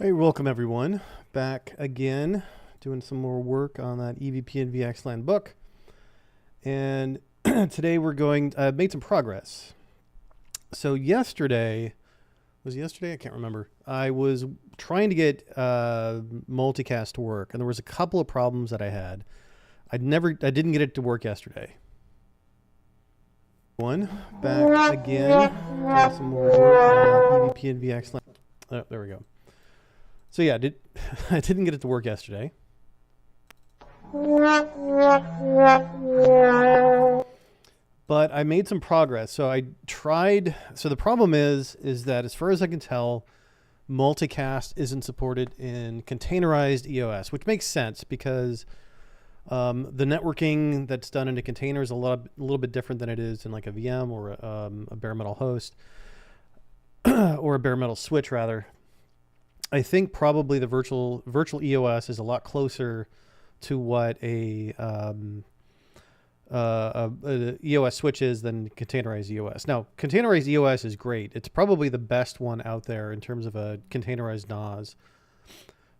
Hey, welcome everyone. Back again, doing some more work on that EVPN VXLAN book. And today we're going, made some progress. So yesterday, was it yesterday? I can't remember. I was trying to get Multicast to work, and there was a couple of problems that I had. I didn't get it to work yesterday. Back again, doing some more work on EVPN VXLAN. Oh, there we go. So yeah, I didn't get it to work yesterday. But I made some progress. So I tried. So the problem is that as far as I can tell, multicast isn't supported in containerized EOS, which makes sense because the networking that's done in a container is a little bit different than it is in like a VM or a bare metal host or a bare metal switch rather. I think probably the virtual EOS is a lot closer to what a EOS switch is than containerized EOS. Now, containerized EOS is great. It's probably the best one out there in terms of a containerized NAS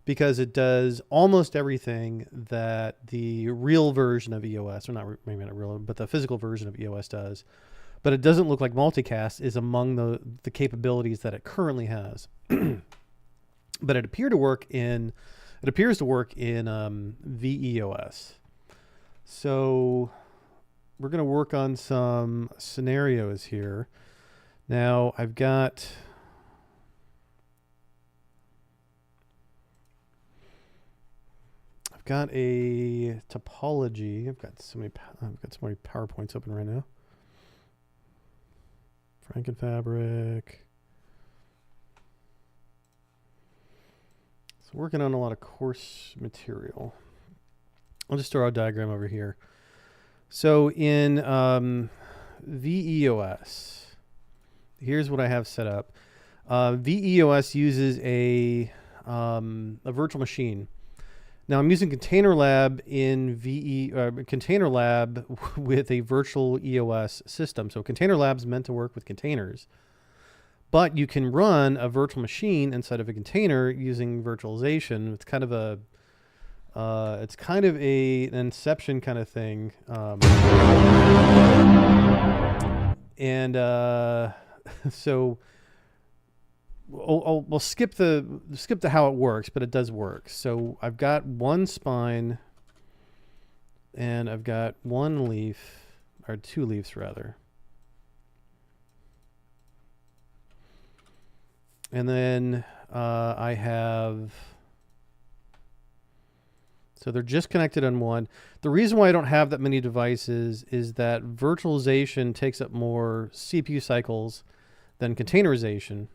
because it does almost everything that the real version of EOS, or maybe not real, but the physical version of EOS does. But it doesn't look like multicast is among the capabilities that it currently has. But it appears to work in VEOS. So we're going to work on some scenarios here. Now I've got a topology. I've got so many PowerPoints open right now. Frankenfabric. So working on a lot of course material. I'll just throw a diagram over here. So in VEOS, here's what I have set up. VEOS uses a virtual machine. Now I'm using Container Lab in Container Lab with a virtual EOS system. So Container Lab's meant to work with containers. But you can run a virtual machine inside of a container using virtualization. It's kind of an inception kind of thing. So we'll skip the how it works, but it does work. So I've got one spine, and I've got one leaf, or two leaves rather. And then I have, so they're just connected on one. The reason why I don't have that many devices is that virtualization takes up more CPU cycles than containerization,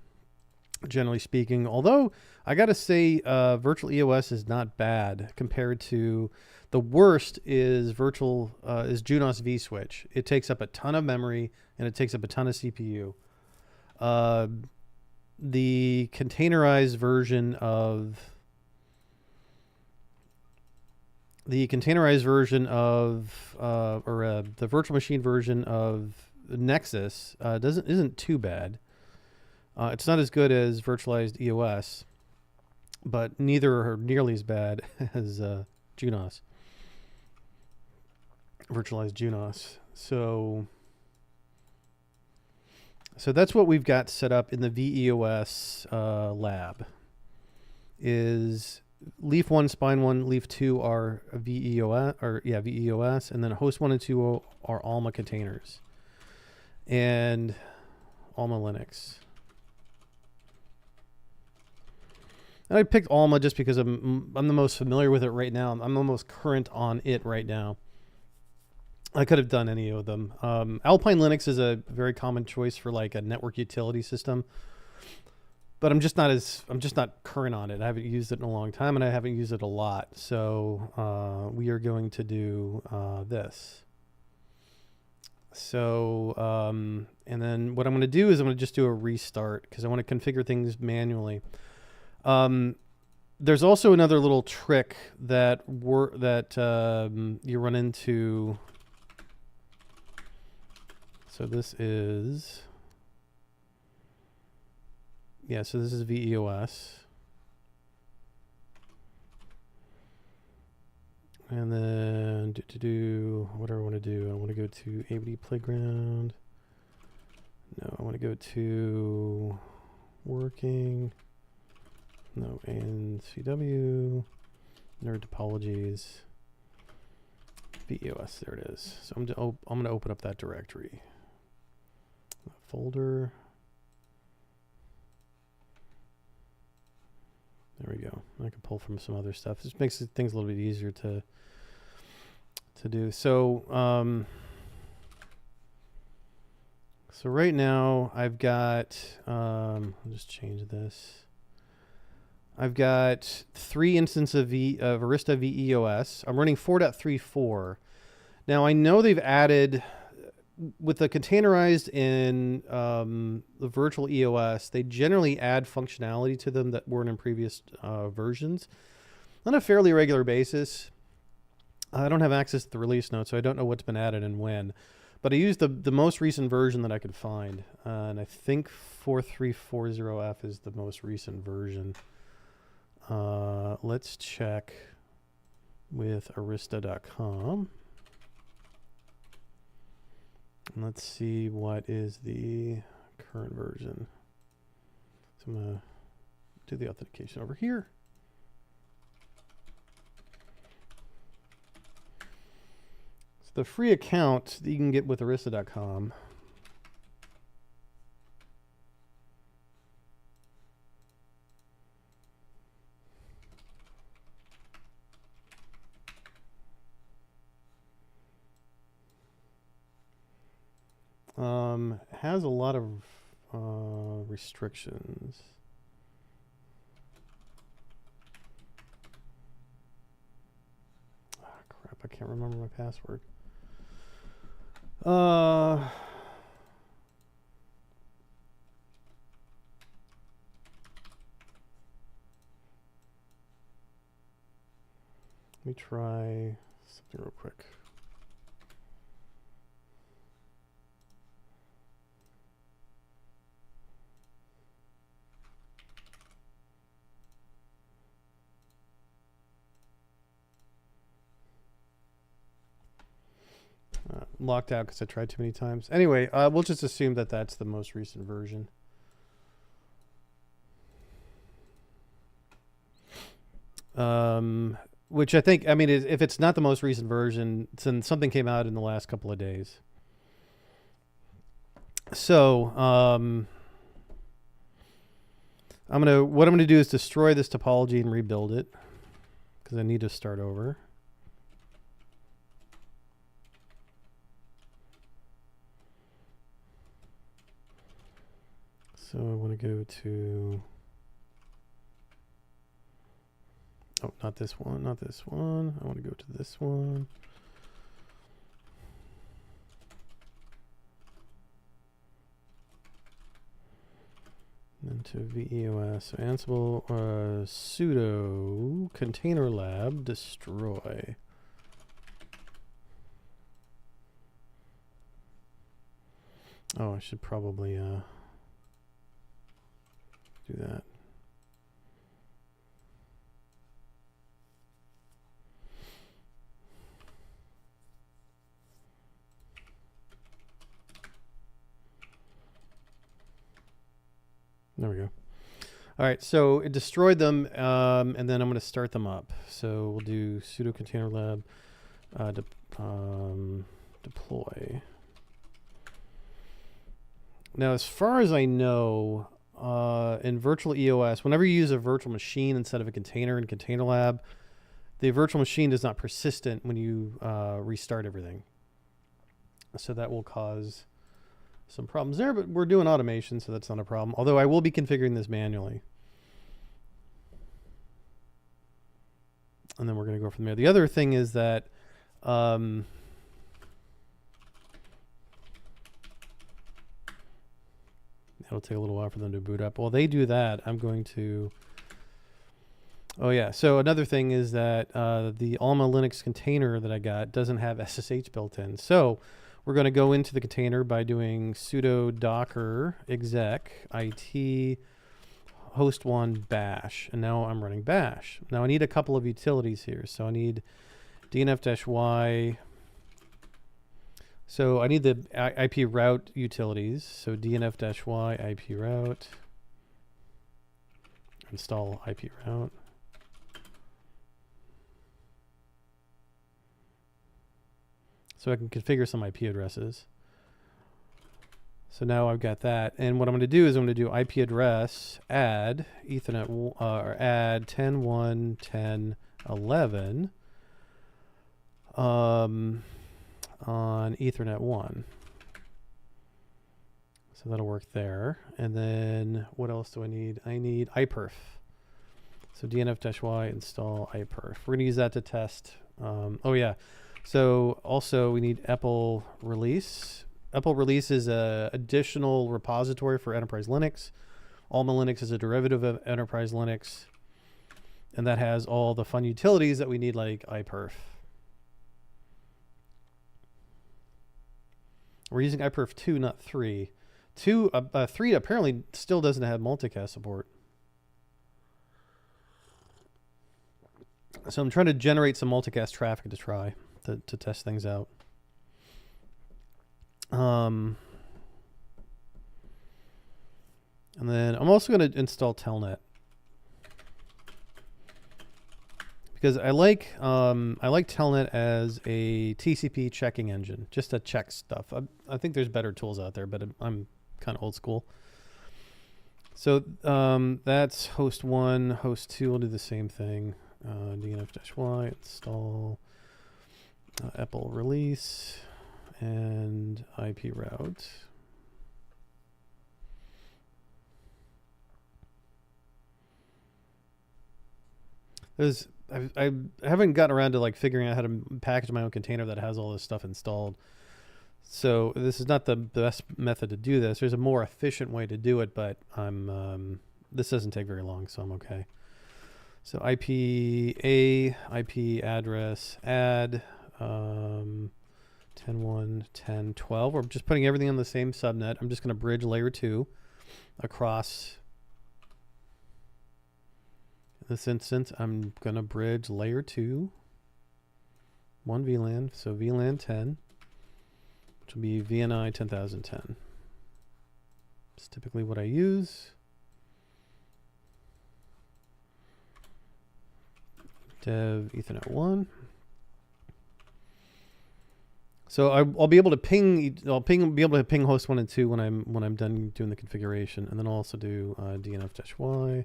generally speaking. Although I got to say, virtual EOS is not bad compared to the worst is Junos vSwitch. It takes up a ton of memory and it takes up a ton of CPU. The containerized version of the virtual machine version of Nexus isn't too bad. It's not as good as virtualized EOS, but neither are nearly as bad as Junos, virtualized Junos. So that's what we've got set up in the VEOS lab. Is leaf 1, spine 1, leaf 2 are VEOS, and then host 1 and 2 are Alma containers and Alma Linux. And I picked Alma just because I'm the most familiar with it right now. I'm the most current on it right now. I could have done any of them. Alpine Linux is a very common choice for like a network utility system, but I'm just not current on it. I haven't used it in a long time, and I haven't used it a lot. So we are going to do this. So and then what I'm going to do is I'm going to just do a restart because I want to configure things manually. There's also another little trick that you run into. So this is VEOS. And then what do I want to do? I want to go to ABD Playground. No, I want to go to working. No, NCW. Nerd Topologies. VEOS, there it is. So I'm going to open up that directory. Folder. There we go. I can pull from some other stuff. This makes things a little bit easier to do. So, so right now I've got, I'll just change this. I've got 3 instances of Arista VEOS. I'm running 4.34. Now I know they've added, with the containerized in the virtual EOS, they generally add functionality to them that weren't in previous versions on a fairly regular basis. I don't have access to the release notes, so I don't know what's been added and when. But I used the most recent version that I could find, and I think 4340F is the most recent version. Let's check with arista.com. Let's see what is the current version. So I'm going to do the authentication over here. So the free account that you can get with arista.com. Has a lot of restrictions. Ah, crap, I can't remember my password. Let me try something real quick. Locked out because I tried too many times. Anyway, we'll just assume that that's the most recent version. Which I think, I mean, if it's not the most recent version, then something came out in the last couple of days. So, what I'm gonna do is destroy this topology and rebuild it because I need to start over. So I want to go to, oh, not this one, not this one. I want to go to this one. And then to VEOS, so Ansible, sudo container lab destroy. Oh, I should probably do that. There we go. All right, so it destroyed them, and then I'm going to start them up. So we'll do sudo container lab deploy. Now, as far as I know, in virtual EOS, whenever you use a virtual machine instead of a container in Container Lab, the virtual machine is not persistent when you restart everything. So that will cause some problems there, but we're doing automation, so that's not a problem. Although I will be configuring this manually. And then we're going to go from there. The other thing is that it'll take a little while for them to boot up. While they do that, I'm going to... Oh, yeah. So another thing is that the Alma Linux container that I got doesn't have SSH built in. So we're going to go into the container by doing sudo docker exec it host1 bash. And now I'm running bash. Now I need a couple of utilities here. So I need DNF-Y. So I need the IP route utilities. So DNF-Y IP route. Install IP route. So I can configure some IP addresses. So now I've got that. And what I'm going to do is I'm going to do IP address add Ethernet or add 10.1.10.11 on Ethernet 1. So that'll work there. And then what else do I need? I need iPerf. So DNF-Y install iPerf. We're going to use that to test. Oh yeah. So also we need EPEL release. EPEL release is an additional repository for Enterprise Linux. Alma Linux is a derivative of Enterprise Linux. And that has all the fun utilities that we need, like iPerf. We're using iPerf 2, not 3. 3 apparently still doesn't have multicast support. So I'm trying to generate some multicast traffic to try to test things out. And then I'm also going to install Telnet because I like Telnet as a TCP checking engine, just to check stuff. I think there's better tools out there, but I'm kind of old school. So that's host 1. Host 2 will do the same thing. DNF-Y install EPEL release and IP route. I haven't gotten around to like figuring out how to package my own container that has all this stuff installed. So this is not the best method to do this. There's a more efficient way to do it, but this doesn't take very long, so I'm okay. So IP address add 10.1.10.12. We're just putting everything on the same subnet. I'm just going to bridge layer 2 across. In this instance, I'm going to bridge layer 2, 1 VLAN, so VLAN 10, which will be VNI 10,010. It's typically what I use. Dev Ethernet 1. So I'll be able to ping. Be able to ping host 1 and 2 when I'm done doing the configuration, and then I'll also do DNF-Y.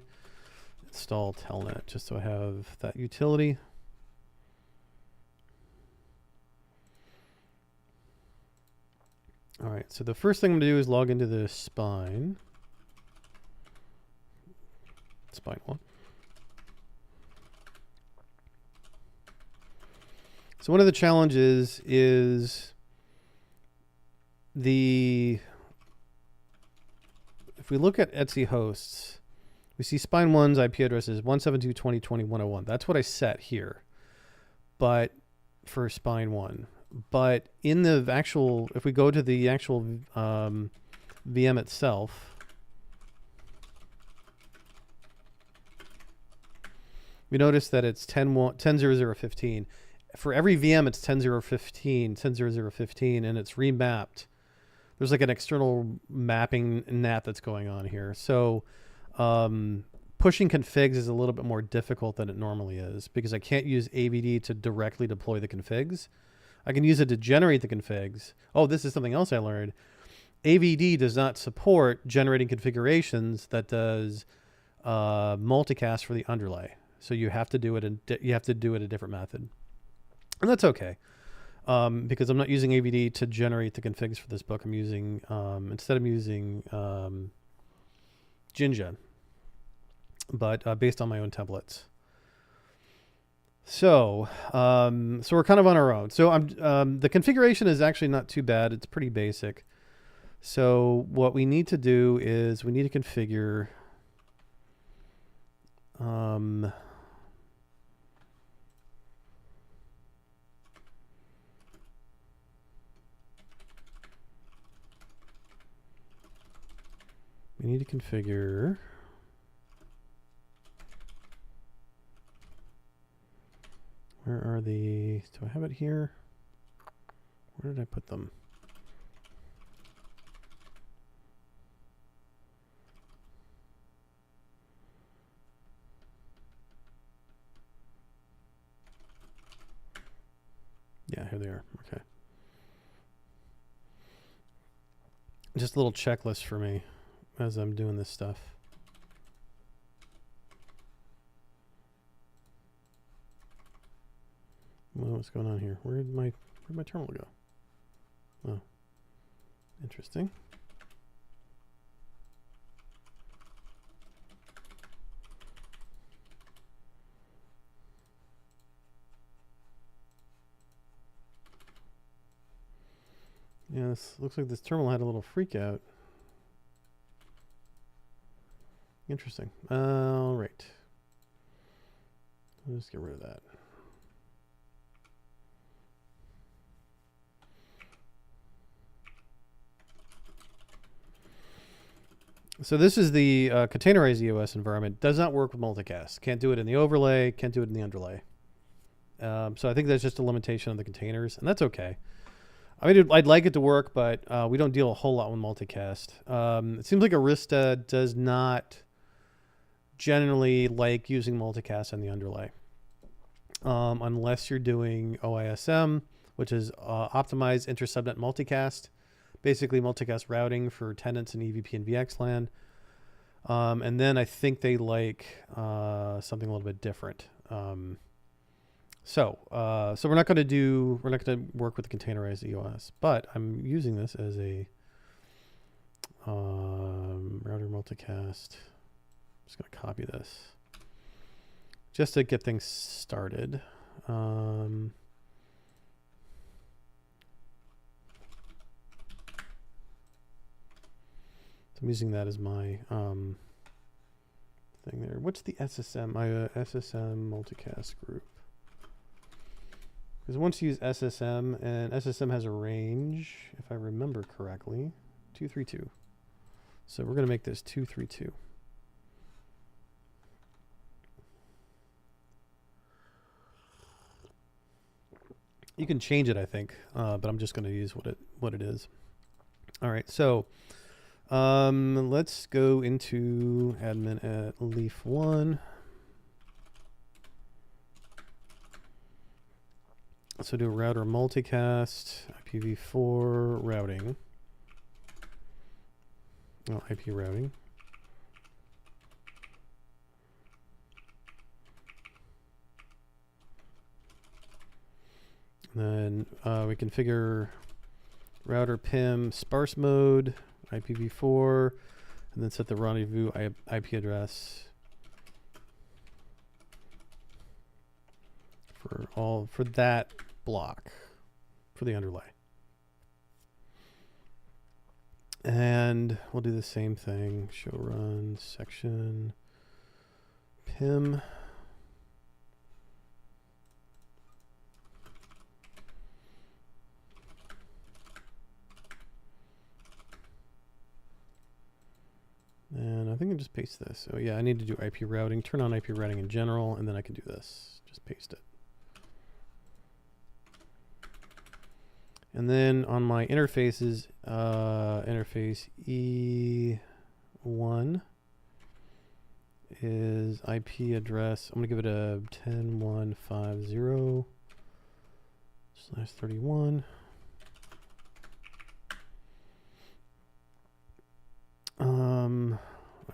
Install Telnet just so I have that utility. All right. So the first thing I'm gonna do is log into the spine 1. So one of the challenges is if we look at Etsy hosts, we see Spine 1's IP address is 172.20.20.101. That's what I set here, but for Spine 1. But in the actual, if we go to the actual VM itself, we notice that it's 10.0.0.15. For every VM, it's 10.0.15, and it's remapped. There's like an external mapping NAT that's going on here. So pushing configs is a little bit more difficult than it normally is because I can't use AVD to directly deploy the configs. I can use it to generate the configs. Oh, this is something else I learned. AVD does not support generating configurations that does multicast for the underlay. So you have to do it a different method. And that's okay, because I'm not using AVD to generate the configs for this book. I'm using, instead I'm using Jinja, but based on my own templates. So we're kind of on our own. So the configuration is actually not too bad. It's pretty basic. So what we need to do is we need to configure Where are the... Do I have it here? Where did I put them? Yeah, here they are. Okay. Just a little checklist for me as I'm doing this stuff. Well, what's going on here? Where'd my terminal go? Oh, interesting. Yeah, this looks like this terminal had a little freak out. Interesting. All right. Let's get rid of that. So this is the containerized EOS environment. Does not work with multicast. Can't do it in the overlay. Can't do it in the underlay. So I think that's just a limitation on the containers, and that's okay. I mean, I'd like it to work, but we don't deal a whole lot with multicast. It seems like Arista does not generally like using multicast in the underlay, unless you're doing OISM, which is optimized inter-subnet multicast. Basically multicast routing for tenants in EVPN VXLAN. And then I think they like something a little bit different. So we're not going to work with the containerized EOS, but I'm using this as a router multicast. I'm just going to copy this just to get things started. I'm using that as my thing there. What's the SSM? My SSM multicast group. Because once you use SSM, and SSM has a range, if I remember correctly, 232. So we're going to make this 232. You can change it, I think, but I'm just going to use what it is. All right, so let's go into admin at leaf 1. So do router multicast, IPv4 routing. Oh, IP routing. And then we configure router PIM sparse mode, IPv4, and then set the rendezvous IP address for that block for the underlay. And we'll do the same thing. Show run section PIM. And I think I just paste this. Oh yeah, I need to do IP routing. Turn on IP routing in general, and then I can do this. Just paste it. And then on my interfaces, interface E1 is IP address. I'm going to give it a 10150/31.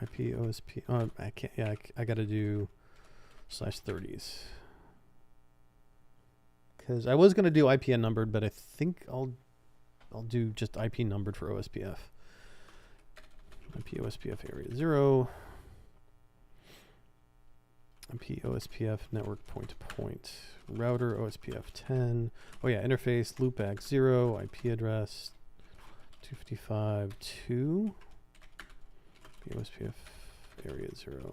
IP OSP. I can't. Yeah, I got to do /30s. Because I was going to do IPN numbered, but I think I'll do just IP numbered for OSPF. IP OSPF area 0. IP OSPF network point to point. Router OSPF 10. Oh yeah, interface loopback 0. IP address 255.2. IP OSPF area 0.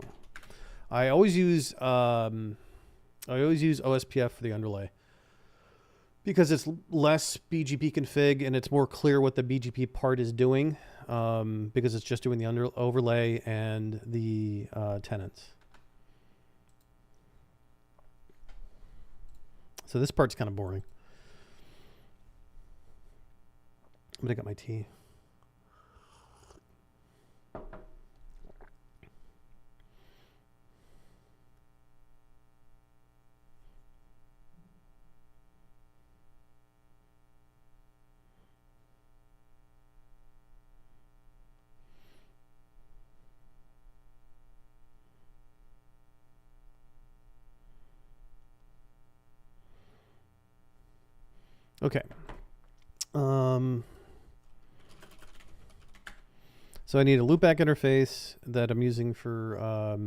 I always use OSPF for the underlay, because it's less BGP config and it's more clear what the BGP part is doing, because it's just doing the overlay and the tenants. So this part's kind of boring. I'm gonna get my tea. Okay. So I need a loopback interface that I'm using for a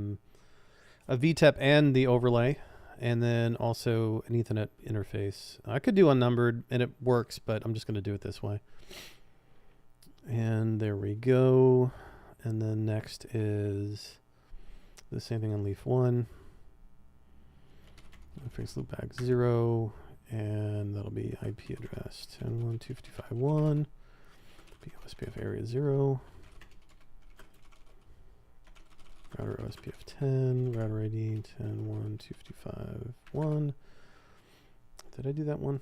VTEP and the overlay, and then also an Ethernet interface. I could do unnumbered, and it works, but I'm just going to do it this way. And there we go. And then next is the same thing on leaf 1. Interface loopback 0. And that'll be IP address 10.1.255.1, OSPF area 0, router OSPF 10, router ID 10.1.255.1. Did I do that one?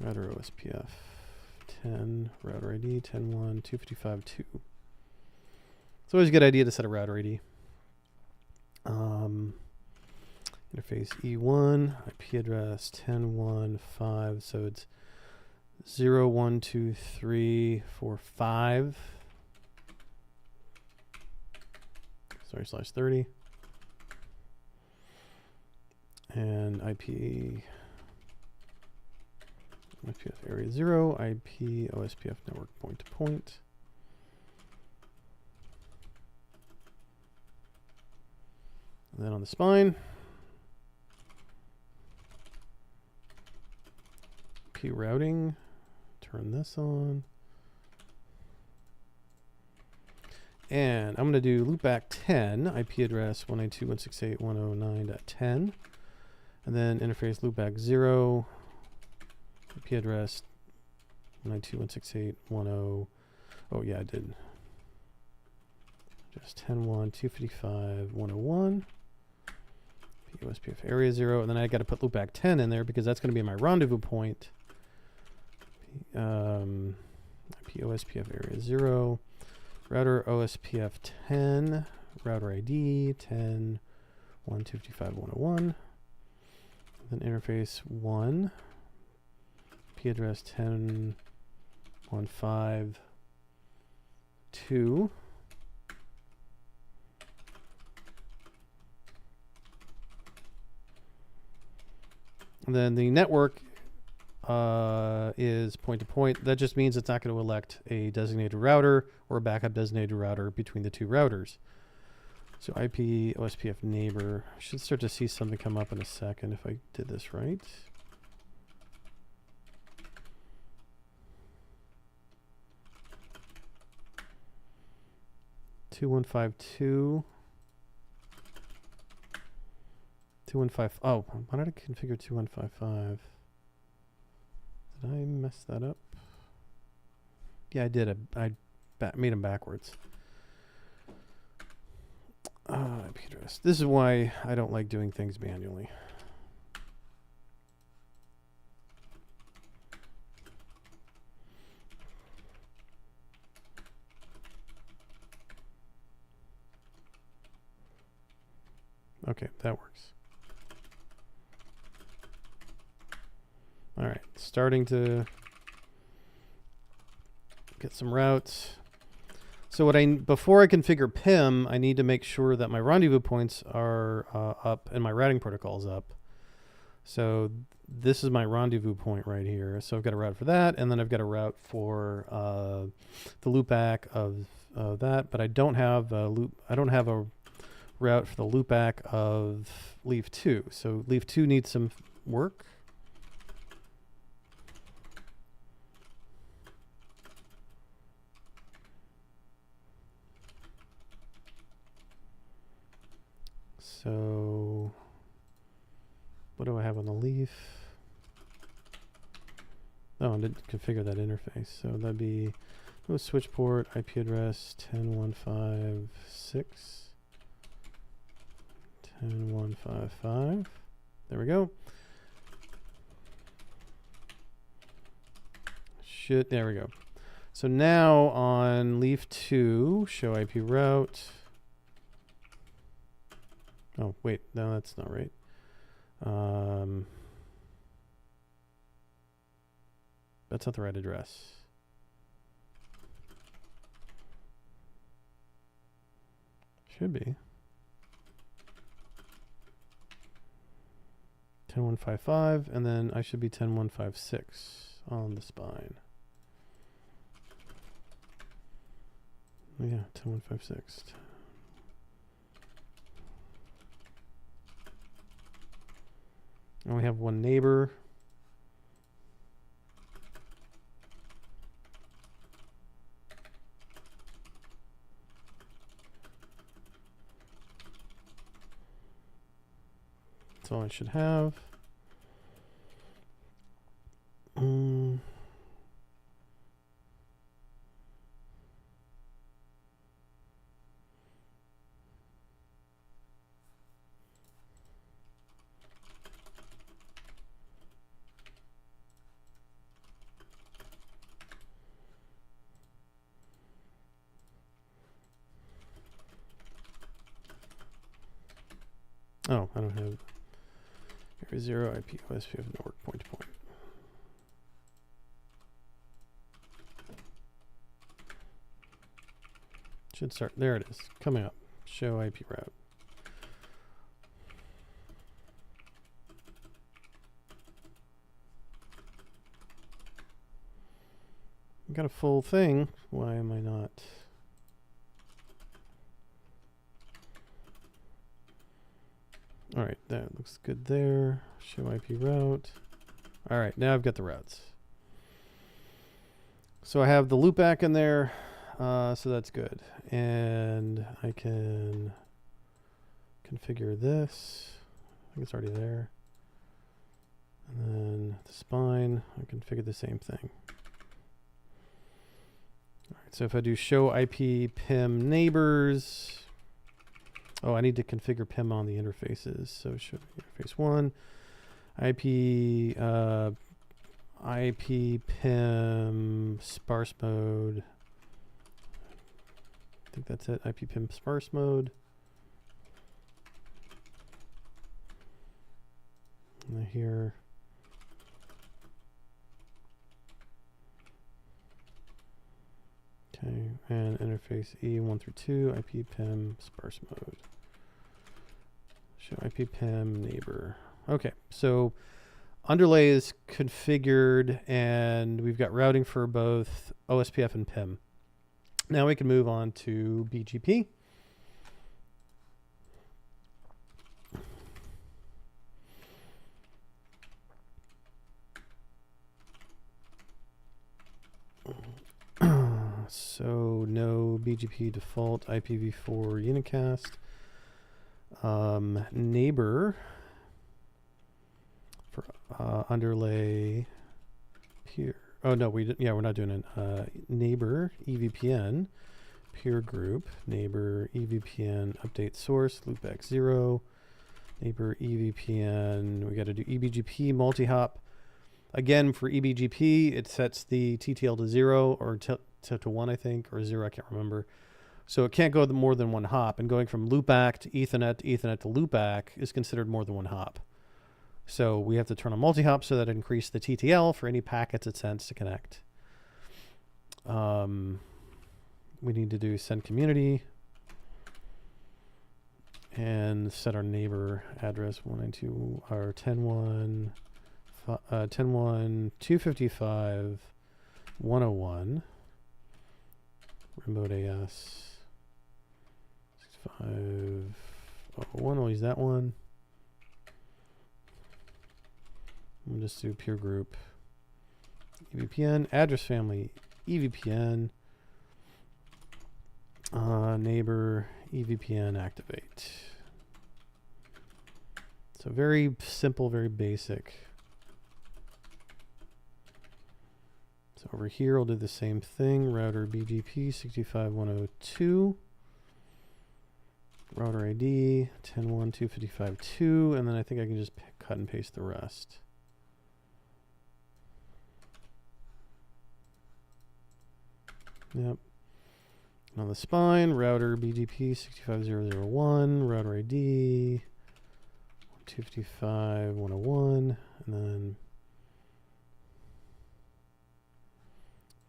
Router OSPF 10, router ID 10.1.255.2. It's always a good idea to set a router ID. Interface E1, IP address 10.1.5, so it's 0.1.2.3.4.5. Sorry, /30. And IP OSPF area 0, IP OSPF network point to point. And then on the spine, routing, turn this on, and I'm going to do loopback 10, IP address 192.168.109.10, and then interface loopback 0, IP address 192.168.10. Oh yeah, I did. Just 10.1.255.101. OSPF area 0, and then I got to put loopback 10 in there because that's going to be my rendezvous point. IP OSPF area 0, router OSPF 10, router ID 10.1.255.101, then interface 1, IP address 10.1.5.2, and then the network is point to point. That just means it's not going to elect a designated router or a backup designated router between the two routers. So IP OSPF neighbor. I should start to see something come up in a second if I did this right. (2152) 2155. Oh, why did I configure 2155? Did I mess that up? Yeah, I did. I made them backwards. IP address. This is why I don't like doing things manually. Okay, that works. All right, starting to get some routes. So before I configure PIM, I need to make sure that my rendezvous points are up and my routing protocol is up. So this is my rendezvous point right here. So I've got a route for that, and then I've got a route for the loopback of that. But I don't have a route for the loopback of leaf 2. So leaf 2 needs some work. So what do I have on the leaf? Oh, I didn't configure that interface. So that'd be switch port, IP address 10.156, 10.155. There we go. There we go. So now on leaf 2, show IP route. Oh, wait, no, that's not right. That's not the right address. Should be. 10155, and then I should be 10156 on the spine. Oh, yeah, 10156. And we have one neighbor. That's all I should have. Oh, I don't have area 0 IP OSP of network point to point. Should start. There it is. Coming up. Show IP route. I've got a full thing. Why am I not? All right, that looks good there. Show IP route. All right, now I've got the routes. So I have the loopback in there, so that's good. And I can configure this. I think it's already there. And then the spine, I configure the same thing. All right, so if I do show IP PIM neighbors, oh, I need to configure PIM on the interfaces. So show interface 1, IP PIM sparse mode. I think that's it. IP PIM sparse mode. And here. Okay, and interface E1 through 2, IP PIM sparse mode. Show IP PIM neighbor. Okay, so underlay is configured and we've got routing for both OSPF and PIM. Now we can move on to BGP. So no BGP default IPv4 unicast. Neighbor for underlay peer. Oh no, we're not doing an neighbor EVPN peer group. Neighbor EVPN update source loopback 0. Neighbor EVPN. We got to do eBGP multi-hop. Again, for eBGP, it sets the TTL to 0 or to 1, I think, or 0. I can't remember. So it can't go more than one hop, and going from loopback to Ethernet to loopback is considered more than one hop. So we have to turn on multi-hop so that it increases the TTL for any packets it sends to connect. We need to do send community and set our neighbor address 192 or 10.1.255.101 remote AS 65.01. We'll use that one. We'll just do peer group EVPN address family EVPN neighbor EVPN activate. So very simple, very basic. So over here, I'll do the same thing. Router BGP 65.102. router ID 10.1.255.2, and then I think I can just cut and paste the rest. Yep. And on the spine, router BGP 65001, router ID 255.101, and then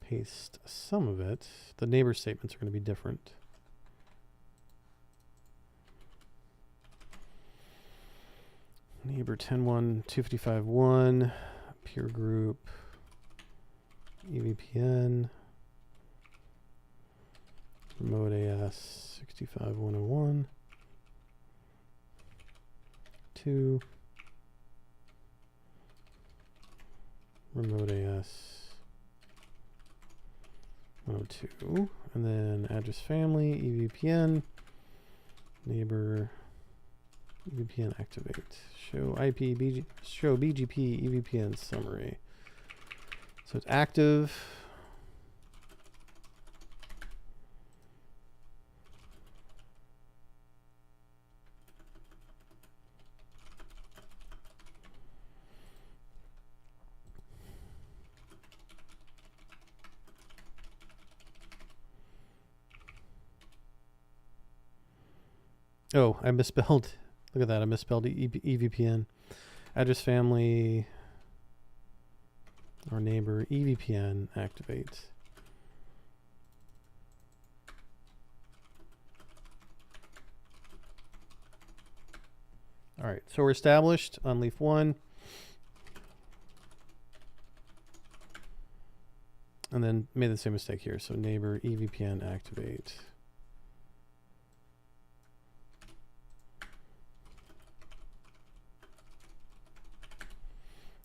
paste some of it. The neighbor statements are going to be different. Neighbor 10.1.255.1, peer group, EVPN, remote AS 65.101, 2, remote AS 102, and then address family, EVPN, neighbor, EVPN activate, show show BGP EVPN summary. So it's active. Oh, I misspelled. Look at that. I misspelled EVPN. Address family or neighbor EVPN activate. All right. So we're established on leaf 1. And then made the same mistake here. So neighbor EVPN activate.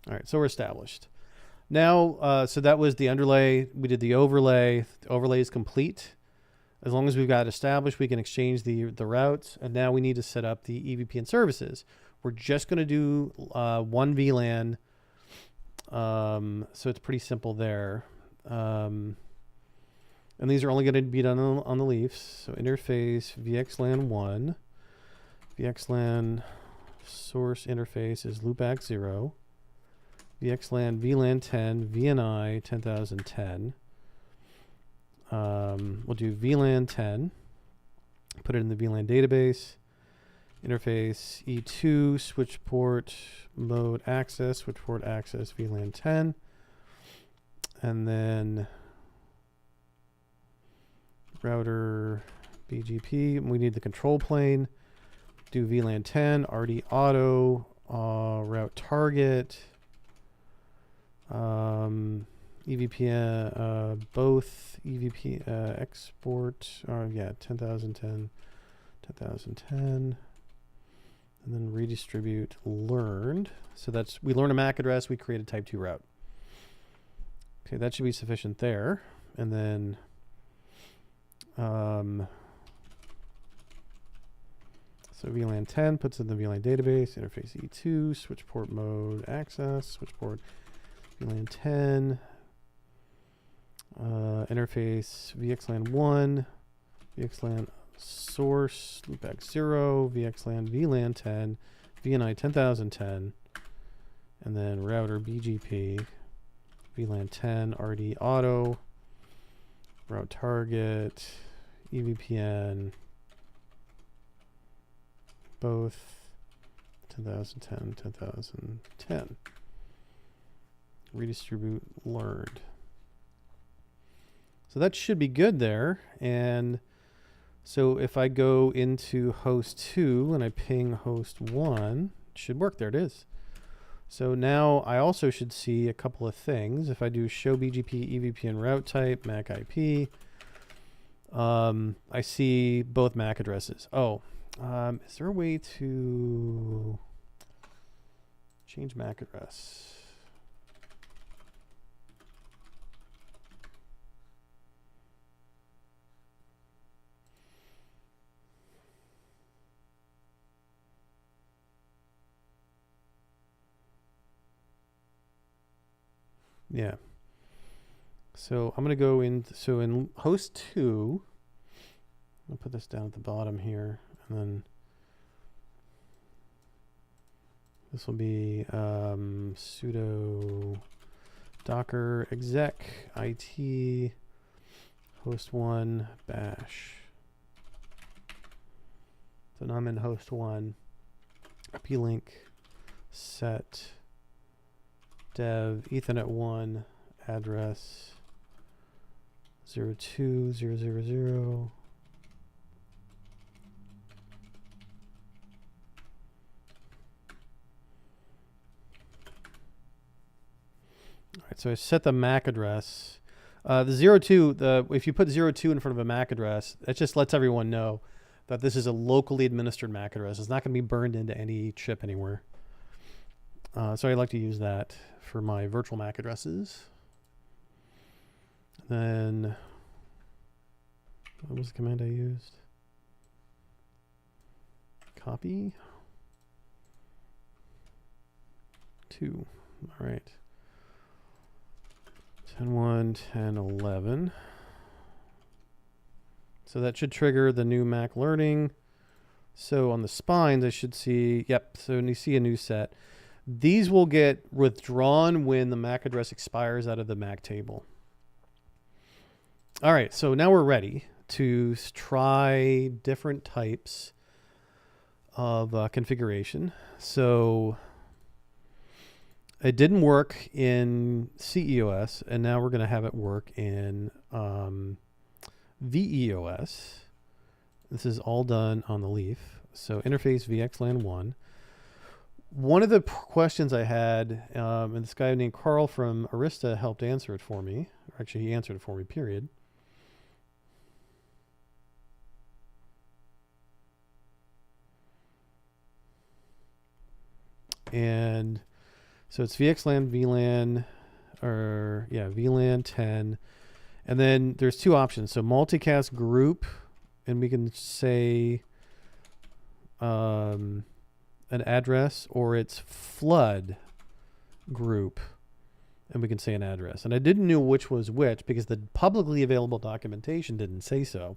All right, so we're established. Now, so that was the underlay. We did the overlay. The overlay is complete. As long as we've got it established, we can exchange the routes. And now we need to set up the EVPN services. We're just going to do one VLAN. So it's pretty simple there. And these are only going to be done on the leafs. So interface VXLAN 1. VXLAN source interface is loopback 0. VXLAN VLAN 10 VNI 10,010. We'll do VLAN 10. Put it in the VLAN database. Interface E2 switch port mode access switch port access VLAN 10. And then router BGP. We need the control plane. Do VLAN 10 RD auto route target. EVPN, both EVP export, yeah, 10,010, 10,010, and then redistribute learned. So that's, we learn a MAC address, we create a type 2 route. Okay, that should be sufficient there. And then, so VLAN 10 puts in the VLAN database, interface E2, switch port mode access, switch port VLAN 10, interface VXLAN 1, VXLAN source, loopback 0, VXLAN VLAN 10, VNI 10,010, and then router BGP, VLAN 10, RD auto, route target, EVPN, both 10,010, 10,010. Redistribute learned. So that should be good there. And so if I go into host 2 and I ping host 1, it should work. There it is. So now I also should see a couple of things. If I do show BGP EVPN route type, MAC IP, I see both MAC addresses. Oh, is there a way to change MAC address? Yeah. So I'm going to go in. So in host 2, I'll put this down at the bottom here. And then this will be sudo docker exec it host 1 bash. So now I'm in host 1. Plink set dev ethernet 1 address 02000. All right, so I set the MAC address. The 02, if you put 02 in front of a MAC address, that just lets everyone know that this is a locally administered MAC address. It's not going to be burned into any chip anywhere. So I like to use that for my virtual MAC addresses. Then, what was the command I used? Copy. 2. All right. 10.1, 10.11. So that should trigger the new MAC learning. So on the spines, I should see, yep, so when you see a new set, these will get withdrawn when the MAC address expires out of the MAC table. All right, so now we're ready to try different types of configuration. So it didn't work in CEOS, and now we're going to have it work in VEOS. This is all done on the Leaf. So interface VXLAN 1. One of the questions I had, and this guy named Carl from Arista helped answer it for me. Or actually, he answered it for me, period. And so it's VXLAN, VLAN, or yeah, VLAN 10. And then there's two options. So multicast group, and we can say an address, or it's flood group, and we can say an address. And I didn't know which was which because the publicly available documentation didn't say so.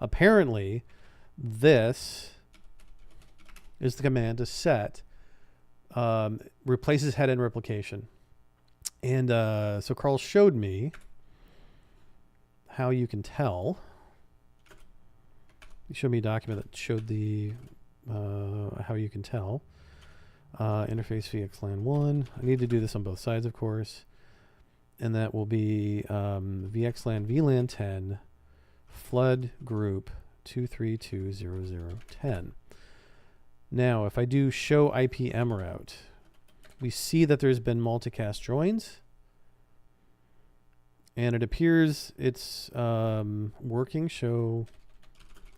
Apparently, this is the command to set. Replaces head-end replication. And so Carl showed me how you can tell. He showed me a document that showed the how you can tell. Interface VXLAN 1. I need to do this on both sides, of course. And that will be VXLAN VLAN 10 flood group 2320010. Now, if I do show IPM route, we see that there's been multicast joins, and it appears it's working. Show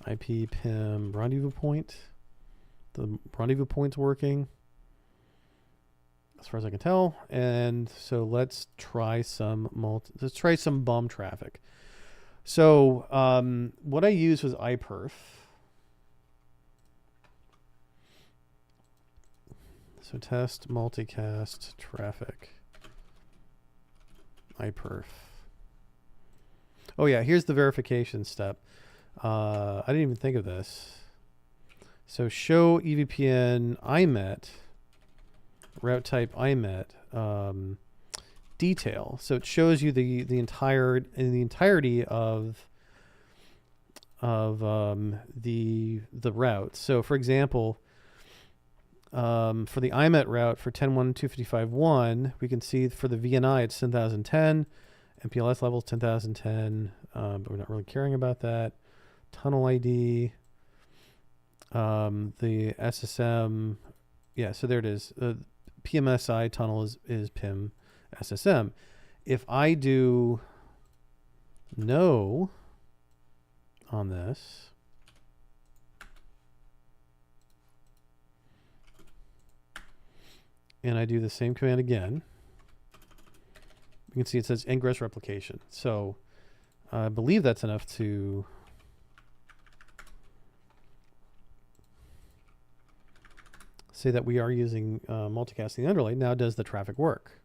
IP PIM rendezvous point. The rendezvous point's working, as far as I can tell. And so let's try some BOM traffic. So what I used was iPerf. So test multicast traffic. iPerf. Oh yeah, here's the verification step. I didn't even think of this. So show EVPN IMET, route type IMET, detail. So it shows you the entirety of the route. So for example, for the IMET route for 10.1.255.1, we can see for the VNI it's 10,010, MPLS level is 10,010, but we're not really caring about that. Tunnel ID, the SSM, yeah, so there it is. PMSI tunnel is PIM SSM. If I do no on this, and I do the same command again, you can see it says ingress replication. So I believe that's enough to say that we are using multicasting underlay. Now does the traffic work?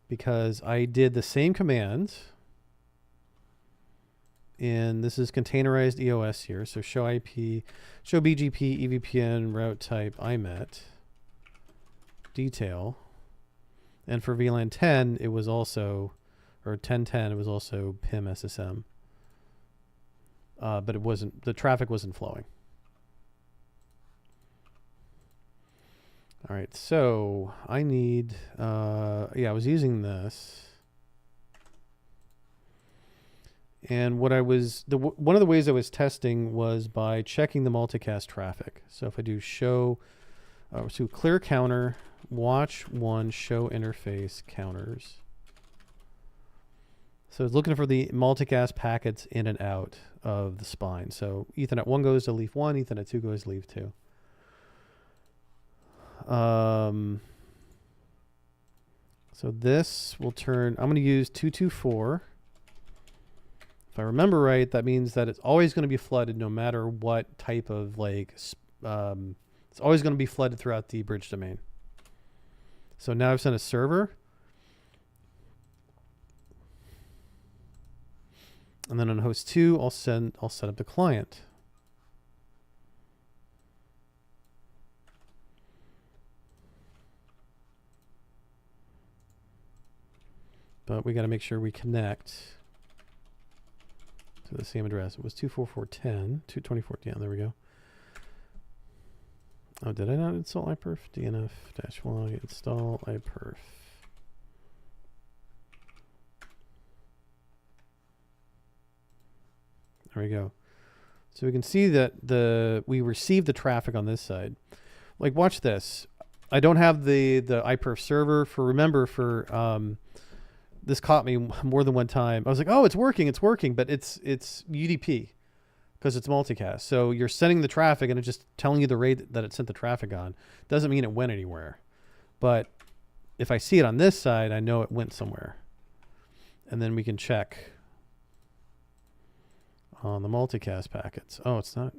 Because I did the same commands and this is containerized EOS here. So show IP, show BGP, EVPN, route type, IMET, detail. And for VLAN 10, it was also, or 1010, it was also PIM SSM. But it wasn't, the traffic wasn't flowing. All right, so I need, I was using this. And what I was, one of the ways I was testing was by checking the multicast traffic. So if I do show, so clear counter, watch one, show interface counters. So it's looking for the multicast packets in and out of the spine. So Ethernet 1 goes to leaf 1, Ethernet 2 goes to leaf 2. So this will turn, I'm going to use 224. If I remember right, that means that it's always going to be flooded no matter what type of it's always going to be flooded throughout the bridge domain. So now I've sent a server. And then on host 2, I'll set up the client. But we got to make sure we connect to the same address. It was 244.10, 224. Yeah, there we go. Oh, did I not install iperf? DNF-y install iperf. There we go. So we can see that we received the traffic on this side. Like, watch this. I don't have the iperf server for this caught me more than one time. I was like, oh, it's working, but it's UDP because it's multicast. So you're sending the traffic and it's just telling you the rate that it sent the traffic on. Doesn't mean it went anywhere. But if I see it on this side, I know it went somewhere. And then we can check on the multicast packets. Oh, it's not.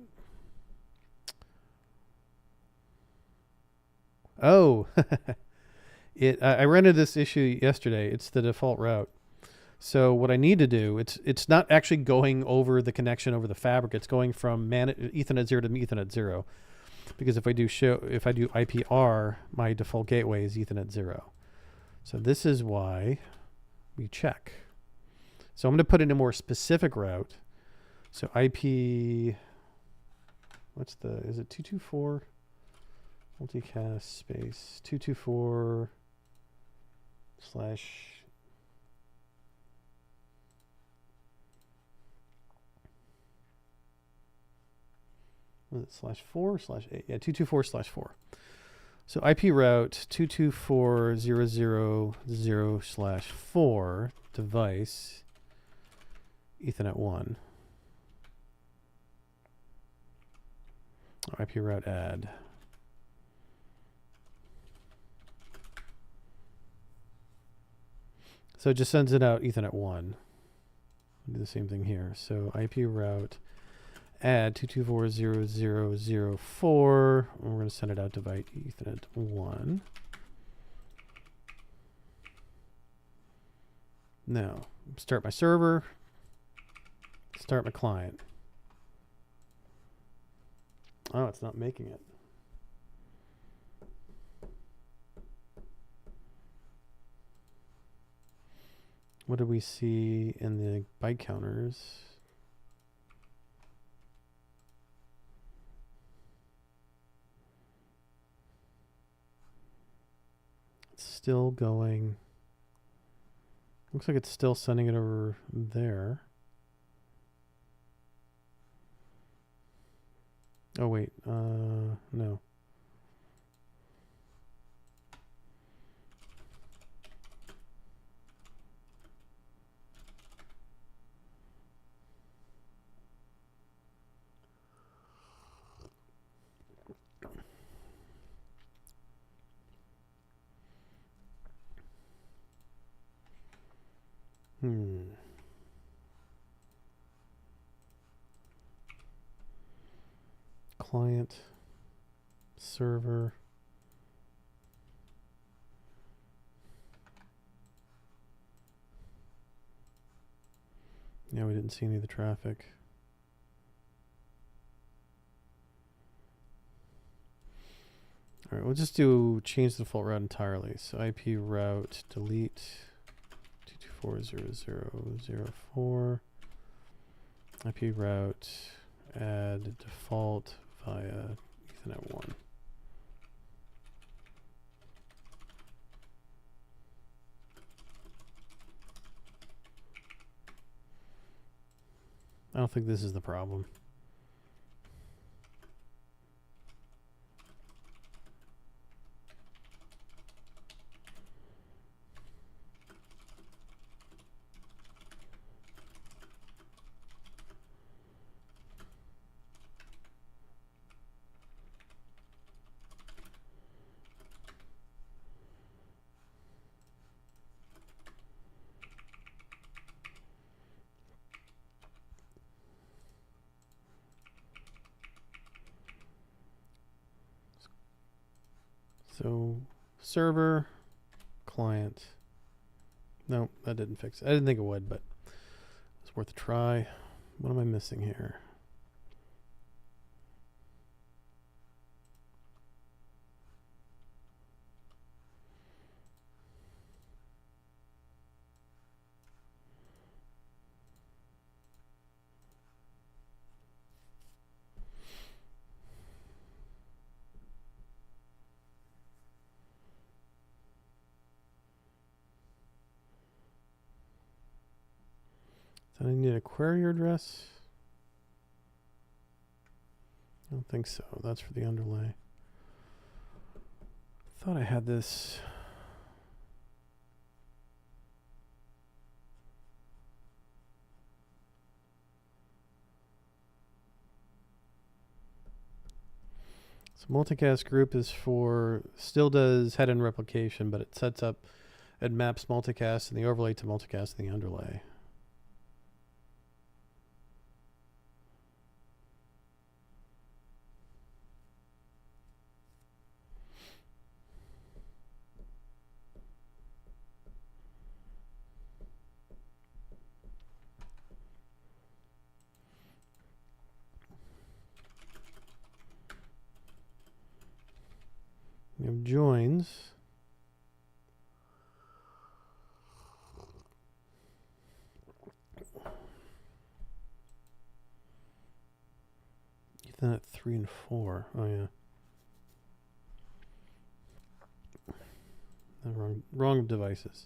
Oh, I ran into this issue yesterday. It's the default route. So what I need to do, it's not actually going over the connection over the fabric. It's going from Ethernet 0 to Ethernet 0. Because if I do IPR, my default gateway is Ethernet 0. So this is why we check. So I'm going to put in a more specific route. So IP, is it 224? Multicast space 224 slash was it /4 /8? Yeah, 224/4. So IP route 224.0.0.0/4 device Ethernet 1. IP route add. So it just sends it out Ethernet 1. I'll do the same thing here. So IP route add 224.0.0.0/4. And we're going to send it out to byte Ethernet 1. Now, start my server. Start my client. Oh, it's not making it. What do we see in the byte counters? It's still going. Looks like it's still sending it over there. Oh, wait. No. Client, server. Yeah, we didn't see any of the traffic. All right, we'll just change the default route entirely. So IP route delete 224.0.0.0.4. IP route add default via Ethernet 1. I don't think this is the problem. So server, client. No, that didn't fix it. I didn't think it would, but it's worth a try. What am I missing here? So I need a query address. I don't think so. That's for the underlay. Thought I had this. So multicast group is still does head-end replication, but it sets up, it maps multicast and the overlay to multicast and the underlay. We have joins. Ethernet 3 and 4. Oh yeah. Wrong devices.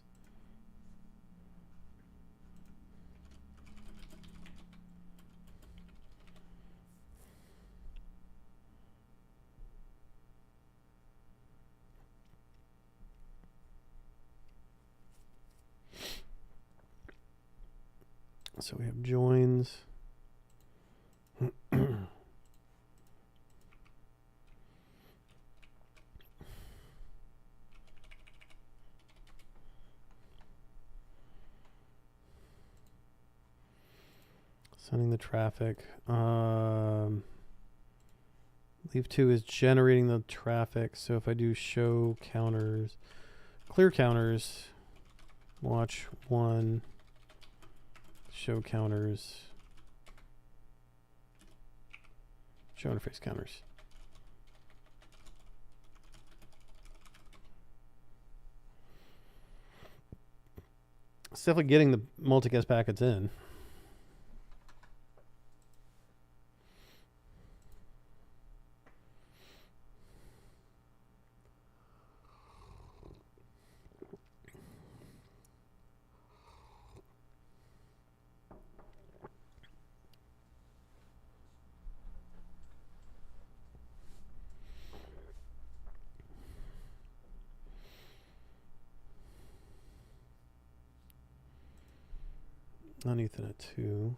So we have joins. Sending the traffic. Leave 2 is generating the traffic. So if I do show counters, clear counters, watch 1, show counters, show interface counters. It's definitely getting the multicast packets in. On Ethernet 2.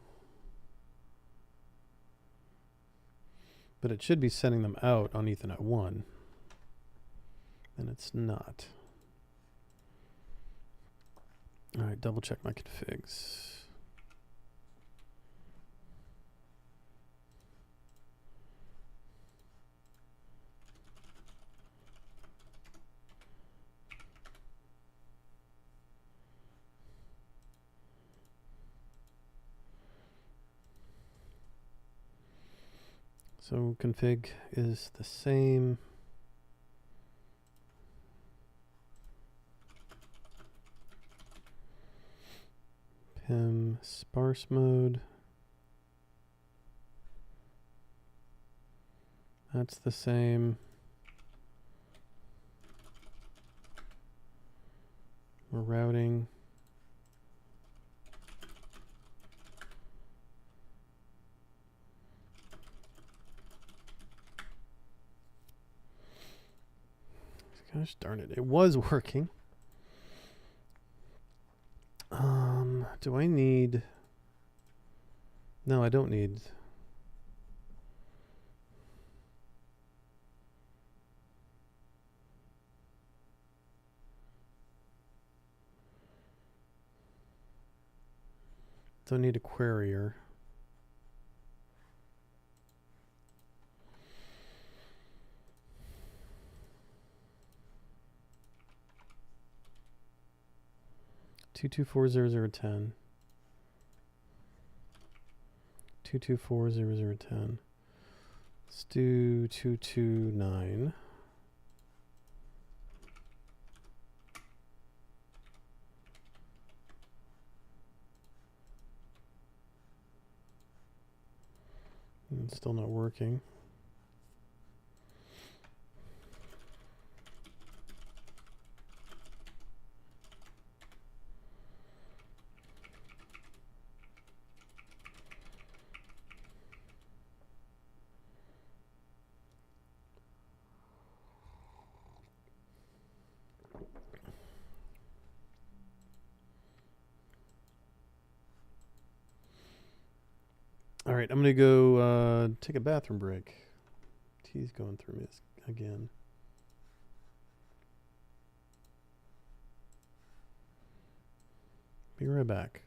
But it should be sending them out on Ethernet 1. And it's not. All right, double check my configs. So config is the same. PIM sparse mode. That's the same. We're routing. Gosh darn it, it was working. Do I need... No, I don't need... Don't need a querier. Two two four zero zero 2240010. Let's do 229. It's still not working. All right, I'm going to go take a bathroom break. T's going through me again. Be right back.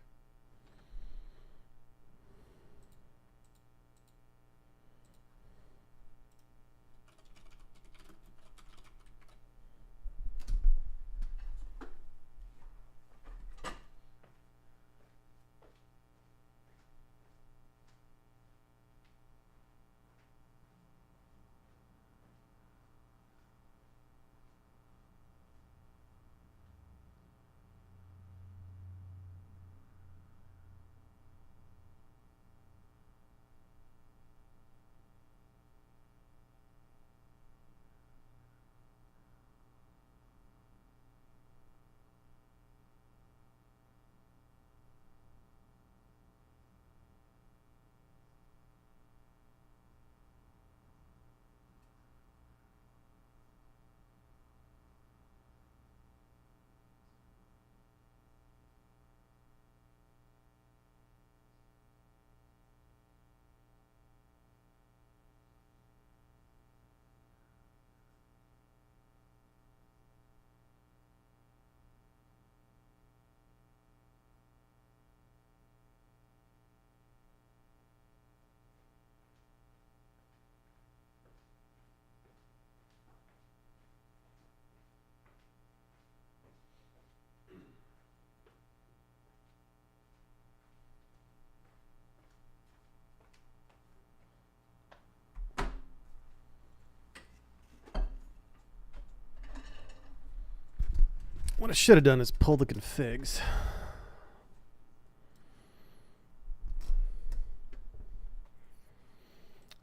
What I should have done is pull the configs.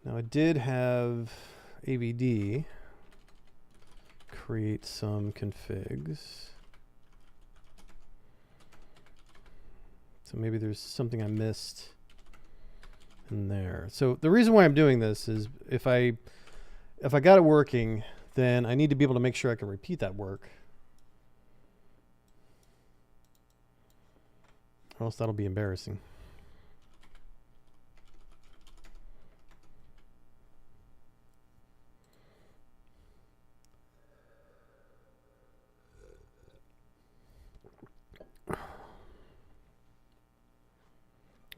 Now I did have AVD create some configs. So maybe there's something I missed in there. So the reason why I'm doing this is if I got it working, then I need to be able to make sure I can repeat that work. Or else that'll be embarrassing.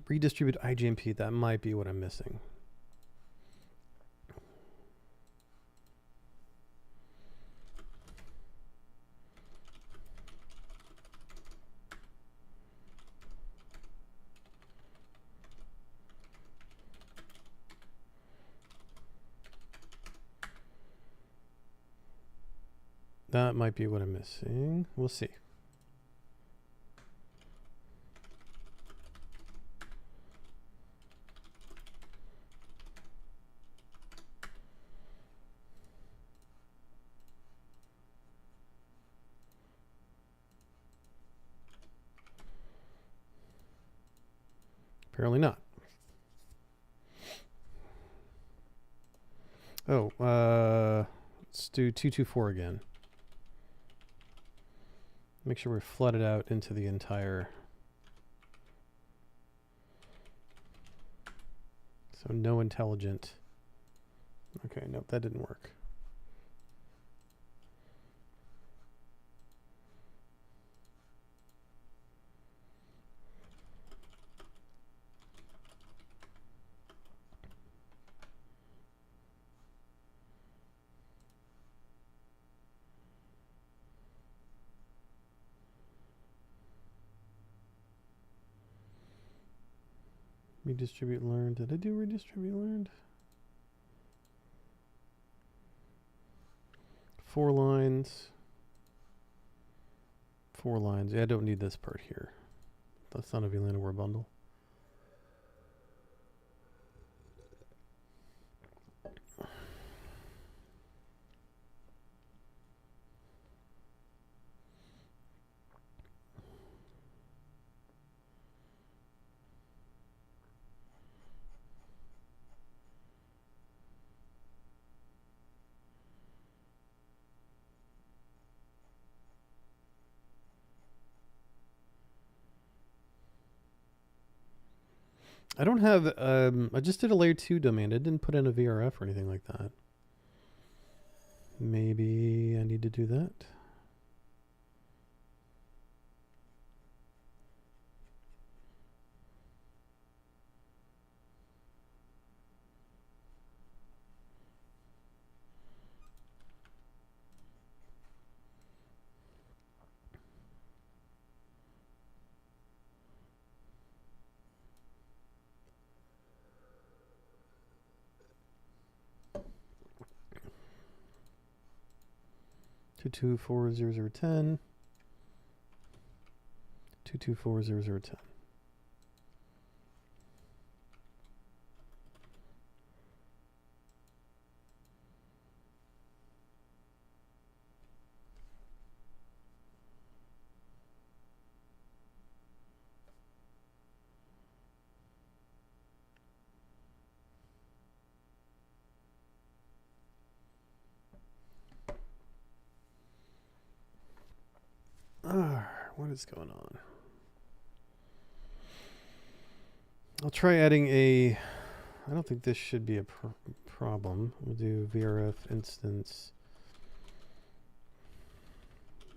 Redistribute IGMP, that might be what I'm missing. that might be what I'm missing. We'll see. Apparently not. Oh, let's do 224 again. Make sure we're flooded out into the entire. So no intelligent. Okay, nope, that didn't work. Redistribute learned. Did I do redistribute learned? 4 lines. 4 lines. Yeah, I don't need this part here. That's not a VLAN aware bundle. I don't have, I just did a layer 2 domain. I didn't put in a VRF or anything like that. Maybe I need to do that. Two two four zero zero 10. 2240010. What is going on? I'll try adding a. I don't think this should be a problem. We'll do VRF instance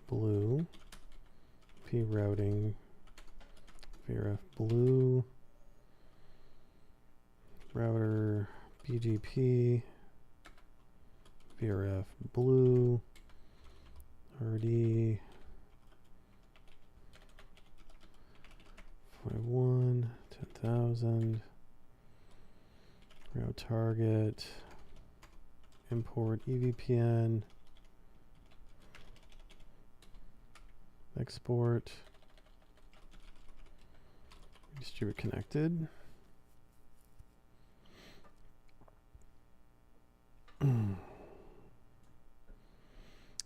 blue, P routing, VRF blue, router BGP, VRF blue, RD. 41, 10,000, route target, import EVPN, export, distribute connected. I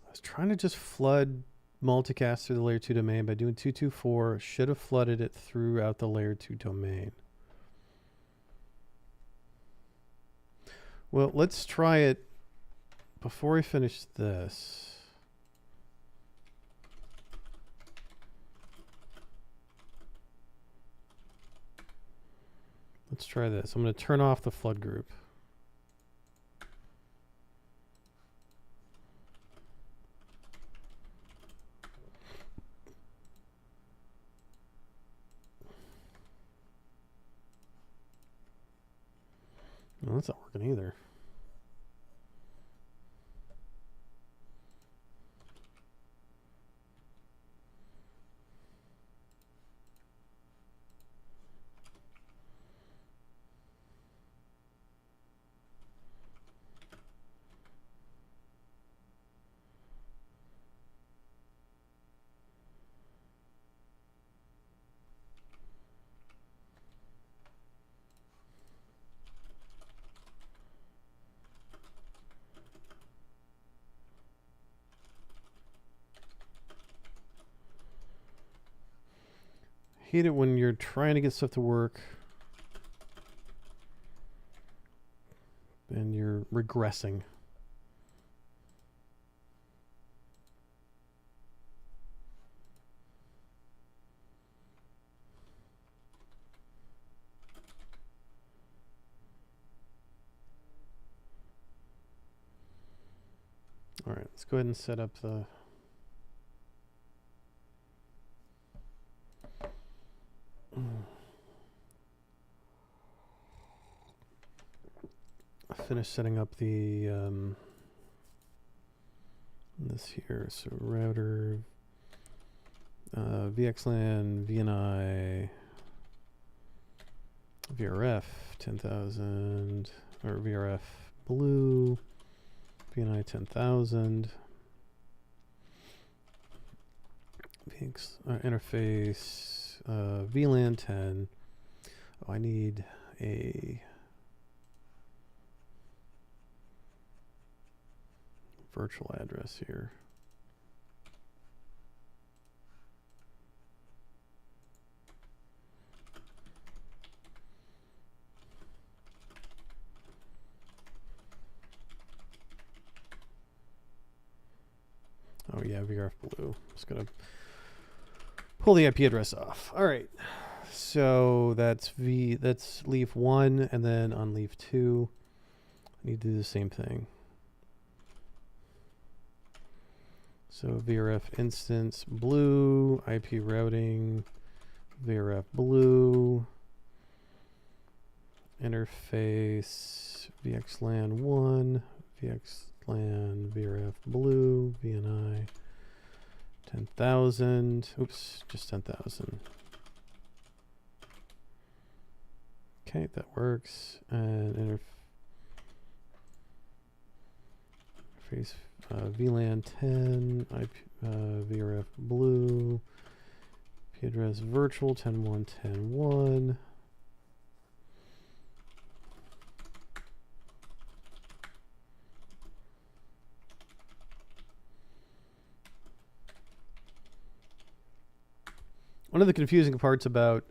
was trying to just flood multicast through the layer 2 domain by doing 224. Should have flooded it throughout the layer 2 domain. Well, let's try it before I finish this. Let's try this. I'm going to turn off the flood group. No, that's not working either. hate it when you're trying to get stuff to work and you're regressing. All right, let's go ahead and set up the finish setting up the this here. So router, VXLAN, VNI, VRF 10,000 or VRF blue, VNI 10,000. Interface VLAN 10. Oh, I need a virtual address here. Oh yeah, VRF blue. Just gonna pull the IP address off. All right. So that's leaf 1, and then on leaf 2, I need to do the same thing. So VRF instance blue, IP routing, VRF blue, interface VXLAN 1, VXLAN VRF blue, VNI 10,000. Oops, just 10,000. Okay, that works. And interface VLAN 10, IP, VRF blue, IP address virtual 10.1.10.1. One of the confusing parts about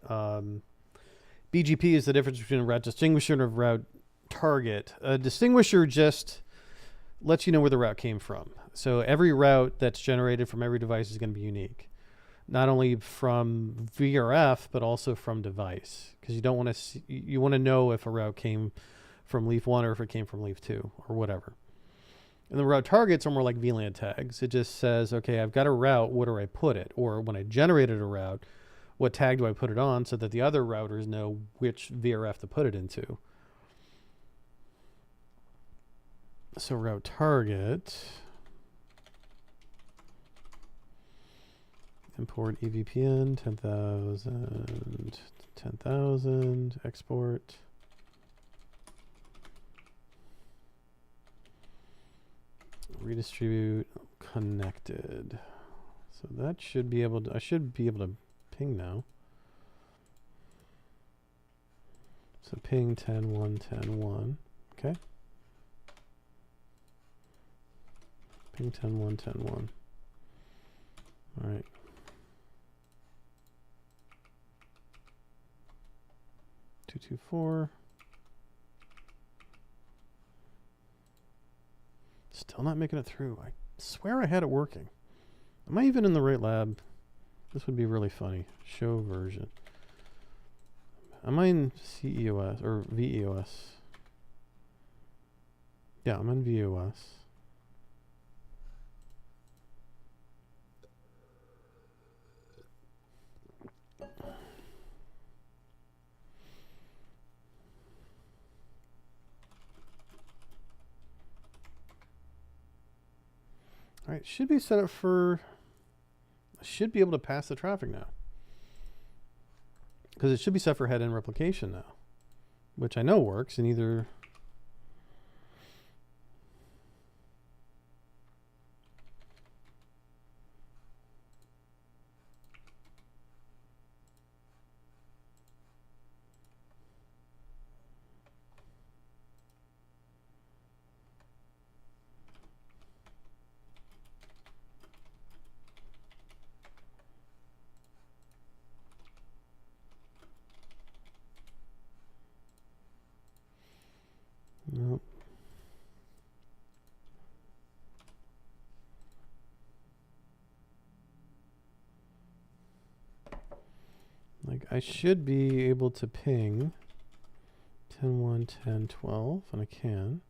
BGP is the difference between a route distinguisher and a route target. A distinguisher just lets you know where the route came from. So every route that's generated from every device is going to be unique, not only from VRF but also from device, because you don't want to you want to know if a route came from leaf 1 or if it came from leaf 2 or whatever. And the route targets are more like VLAN tags. It just says, okay, I've got a route, where do I put it? Or when I generated a route, what tag do I put it on so that the other routers know which VRF to put it into? So route target, import EVPN 10,000, 10,000, export. Redistribute connected. So that should be able to, I should be able to ping now. So ping 10.1.10.1. Okay. Ping 10.1.10.1. All right. Two, 2, 4. Still not making it through. I swear I had it working. Am I even in the right lab? This would be really funny. Show version. Am I in CEOS or VEOS? Yeah, I'm in VEOS. All right, should be set up for, I should be able to pass the traffic now. Because it should be set for head-end replication now, which I know works in either. Nope. Like I should be able to ping 10.1, 10.12, and I can.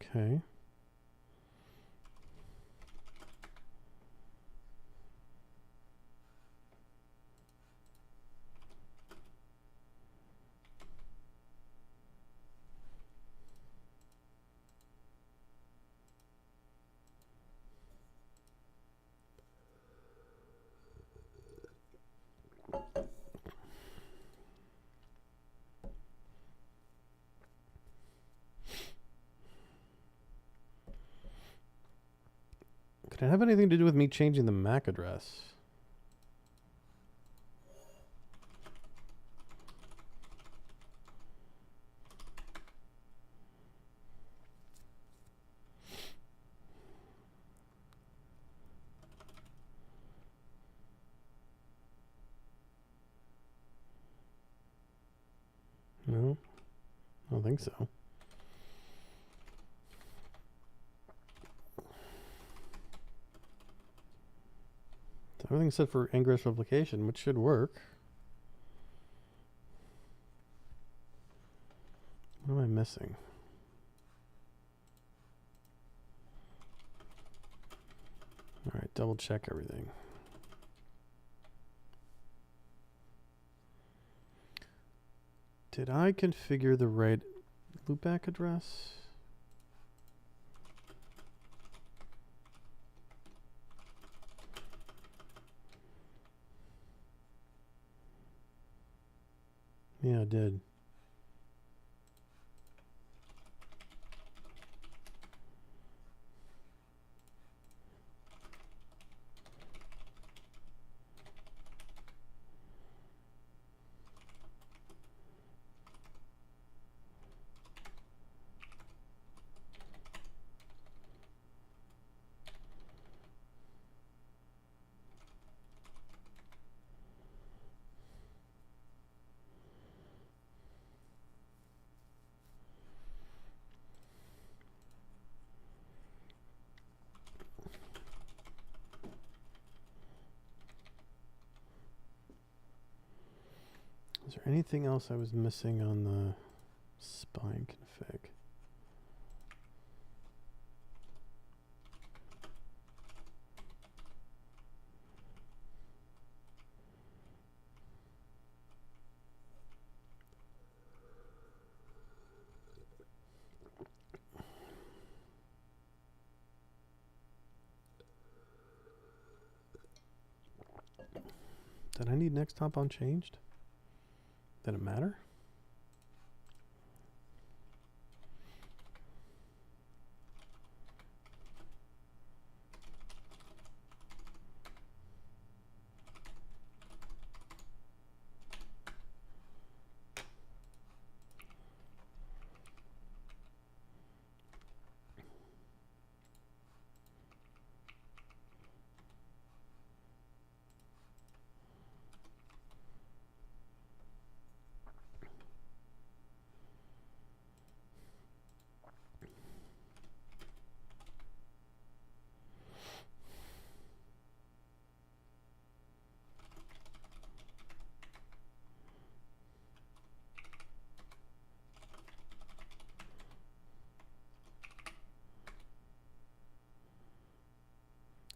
Okay. Could it have anything to do with me changing the MAC address? No, I don't think so. Everything's set for ingress replication, which should work. What am I missing? All right, double check everything. Did I configure the right loopback address? Yeah, I did. Is there anything else I was missing on the spine config? Did I need next hop on changed? Did it matter?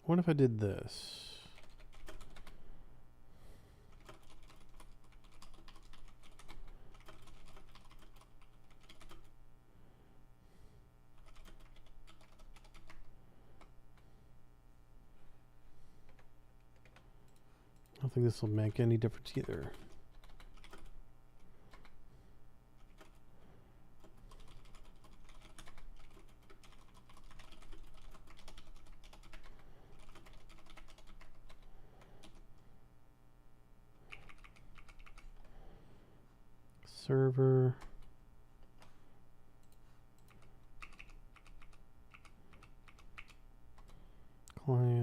What if I did this? I don't think this will make any difference either. Server. Client.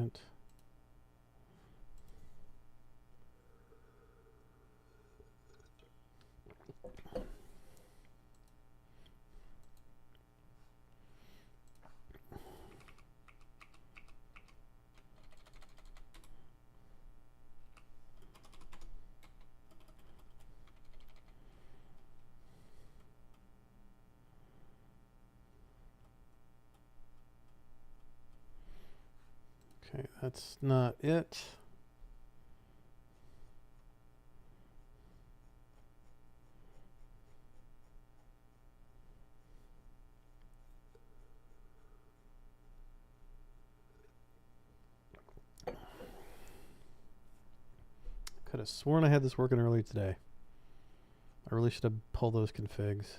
Okay, that's not it. Could have sworn I had this working early today. I really should have pulled those configs.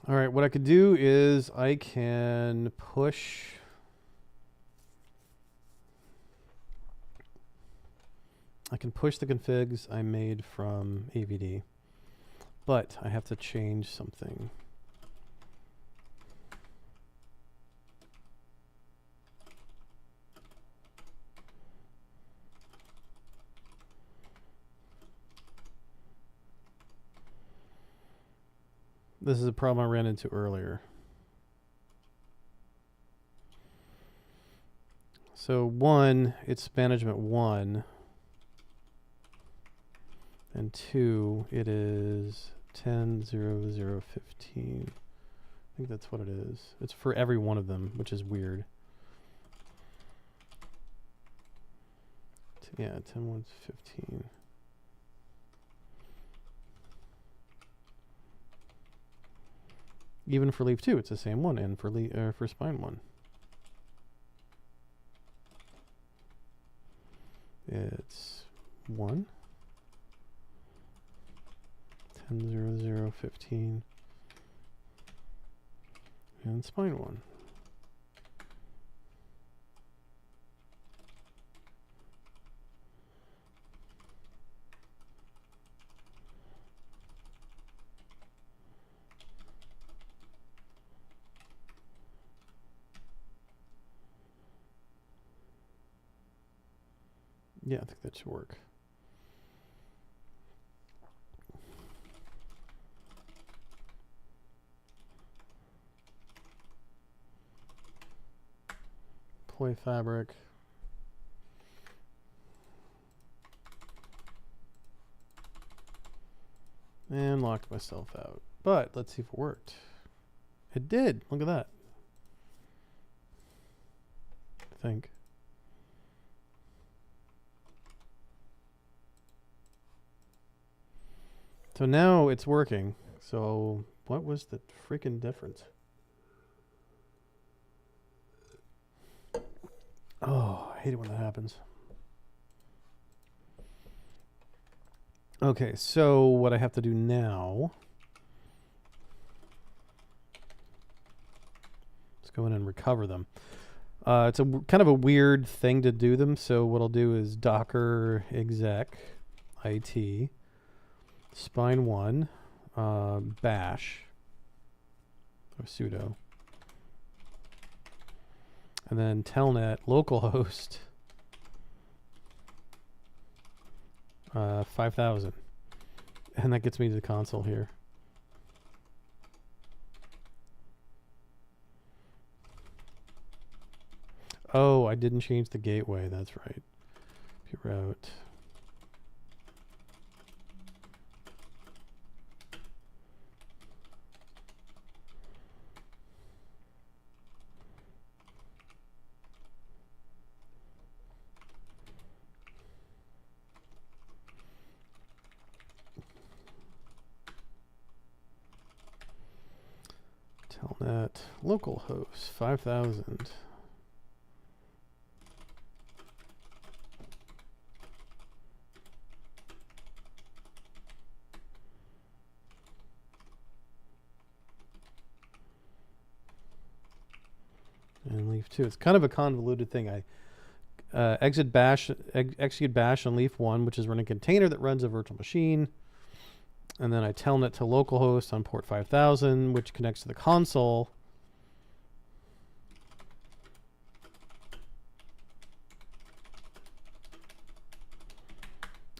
All right, what I could do is I can push the configs I made from AVD, but I have to change something. This is a problem I ran into earlier. So 1, it's management 1. And 2, it is 10.0.0.15. I think that's what it is. It's for every one of them, which is weird. Yeah, 10.1.15. Even for leaf 2, it's the same one, and for spine 1. It's 1. 10.0.0.15. And spine 1. Yeah, I think that should work. Deploy fabric. And locked myself out. But let's see if it worked. It did. Look at that. I think. So now it's working. So what was the freaking difference? Oh, I hate it when that happens. Okay, so what I have to do now, let's go in and recover them. It's a kind of a weird thing to do them. So what I'll do is docker exec it spine 1 bash or sudo, and then telnet localhost 5000, and that gets me to the console here. Oh, I didn't change the gateway. That's right. Route. Telnet localhost 5000. And leaf 2. It's kind of a convoluted thing. execute bash on leaf 1, which is running a container that runs a virtual machine. And then I telnet to localhost on port 5000, which connects to the console.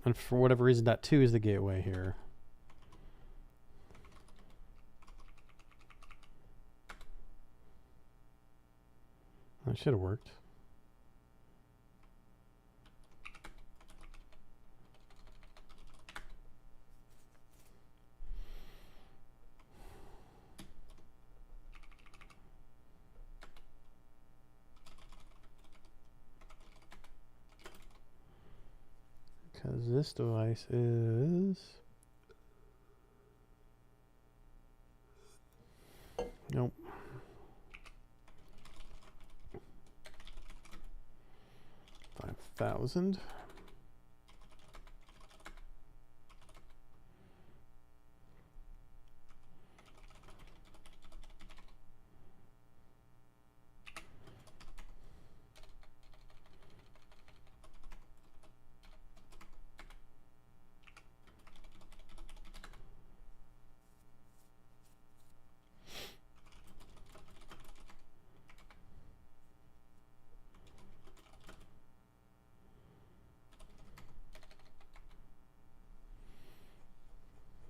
And for whatever reason, .2 is the gateway here. That should have worked. Because this device is... Nope. $5,000.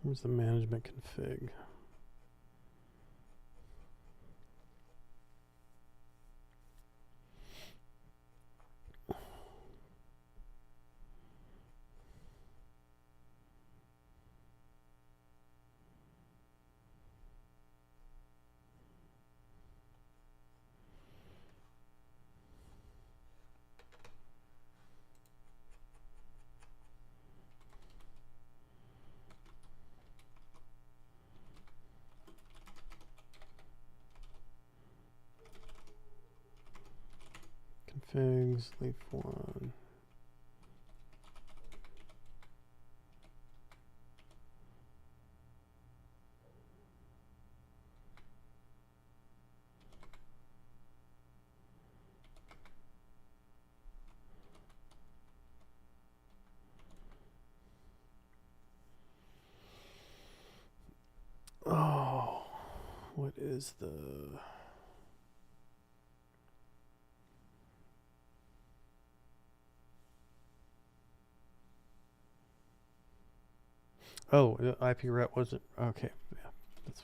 Where's the management config? Configs, leaf 1. Oh, what is the... Oh, IP route wasn't... Okay, yeah. That's...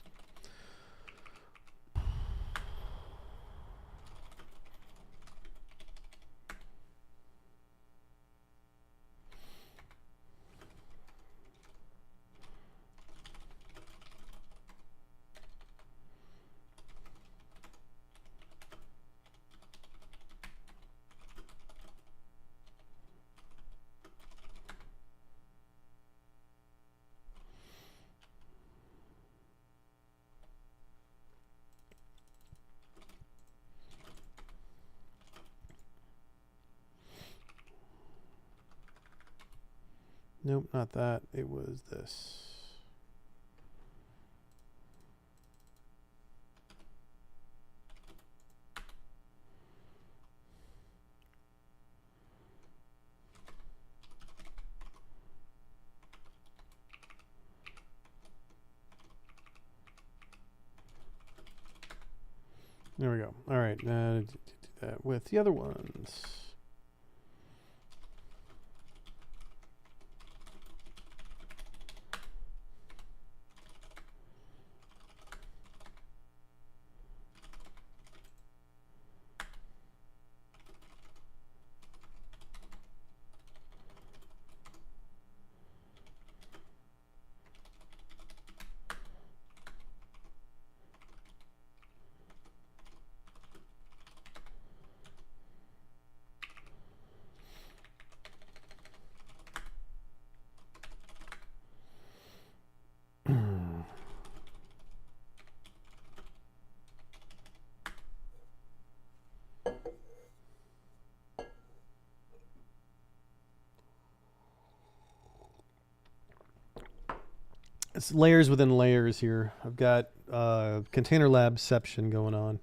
Nope, not that. It was this. There we go. All right, do that with the other ones. It's layers within layers here. I've got container labception going on.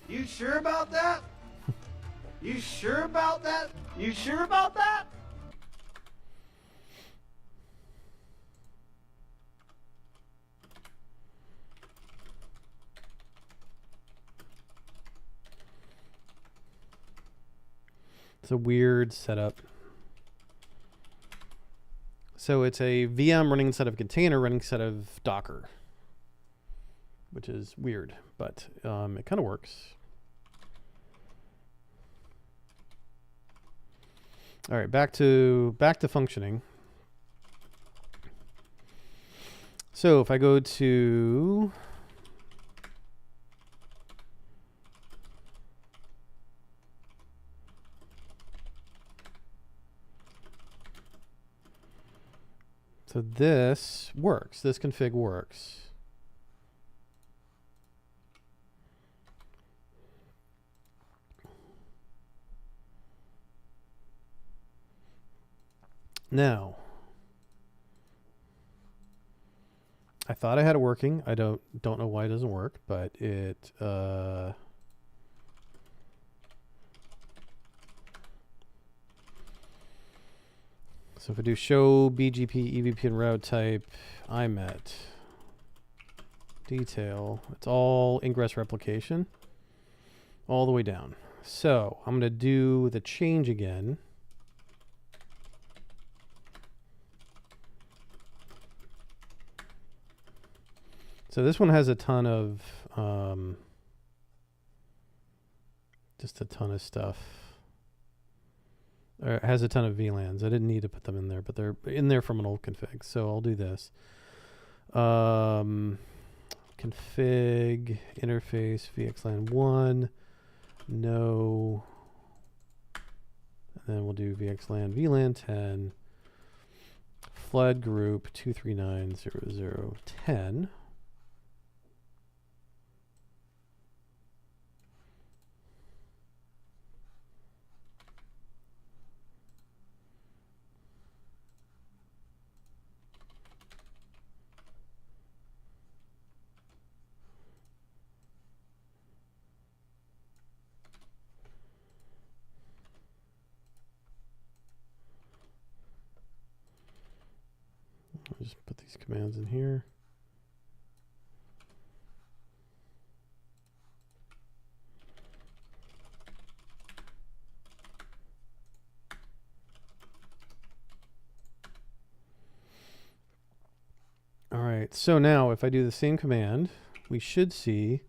You sure about that? You sure about that? You sure about that? It's a weird setup. So it's a VM running instead of a container running instead of Docker, which is weird, but it kind of works. All right, back to functioning. So if I go to so this works. This config works. Now, I thought I had it working. I don't know why it doesn't work, but it so if I do show BGP EVPN route type IMET detail, it's all ingress replication all the way down. So I'm going to do the change again. So this one has a ton of, just a ton of stuff. Or it has a ton of VLANs. I didn't need to put them in there, but they're in there from an old config. So I'll do this. Config interface VXLAN 1. No. And then we'll do VXLAN VLAN 10. Flood group 239.0.0.10. I'll just put these commands in here. All right, so now if I do the same command, we should see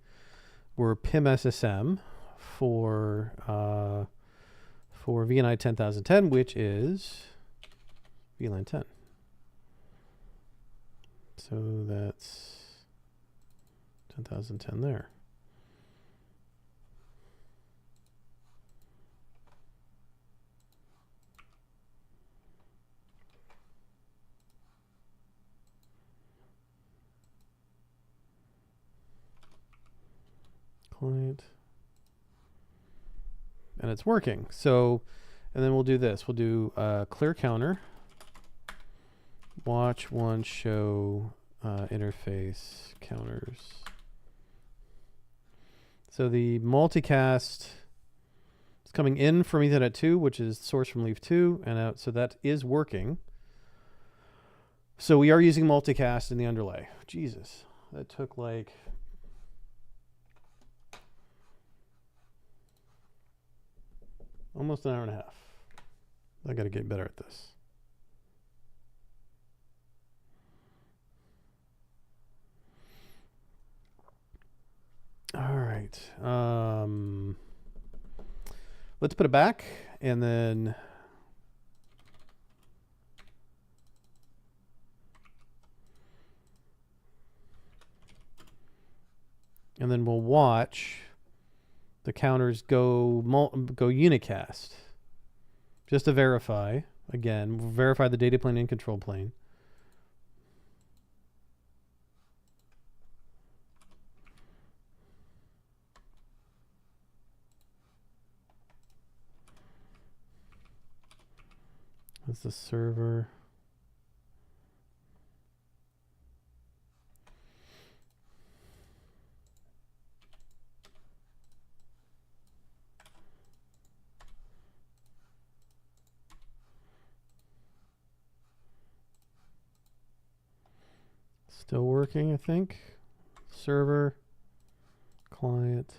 we're PIM-SSM for VNI 10,010, which is VLAN 10. So that's 10,010 there. Client. And it's working. So, and then we'll do this. We'll do clear counter. Watch one show interface counters. So the multicast is coming in from Ethernet 2, which is source from leaf 2, and out. So that is working. So we are using multicast in the underlay. Jesus, that took like almost an hour and a half. I got to get better at this. All right. Let's put it back and then we'll watch the counters go unicast. Just to verify. Again, we'll verify the data plane and control plane. That's the server. Still working, I think. Server, client.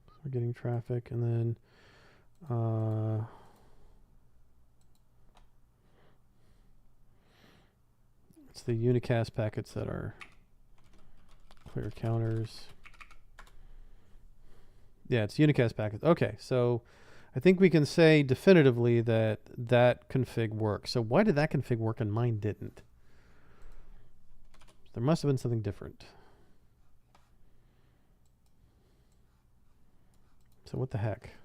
So we're getting traffic, and then it's the unicast packets that are clear counters. Yeah, it's unicast packets. Okay, so I think we can say definitively that that config works. So why did that config work and mine didn't? There must have been something different. So what the heck?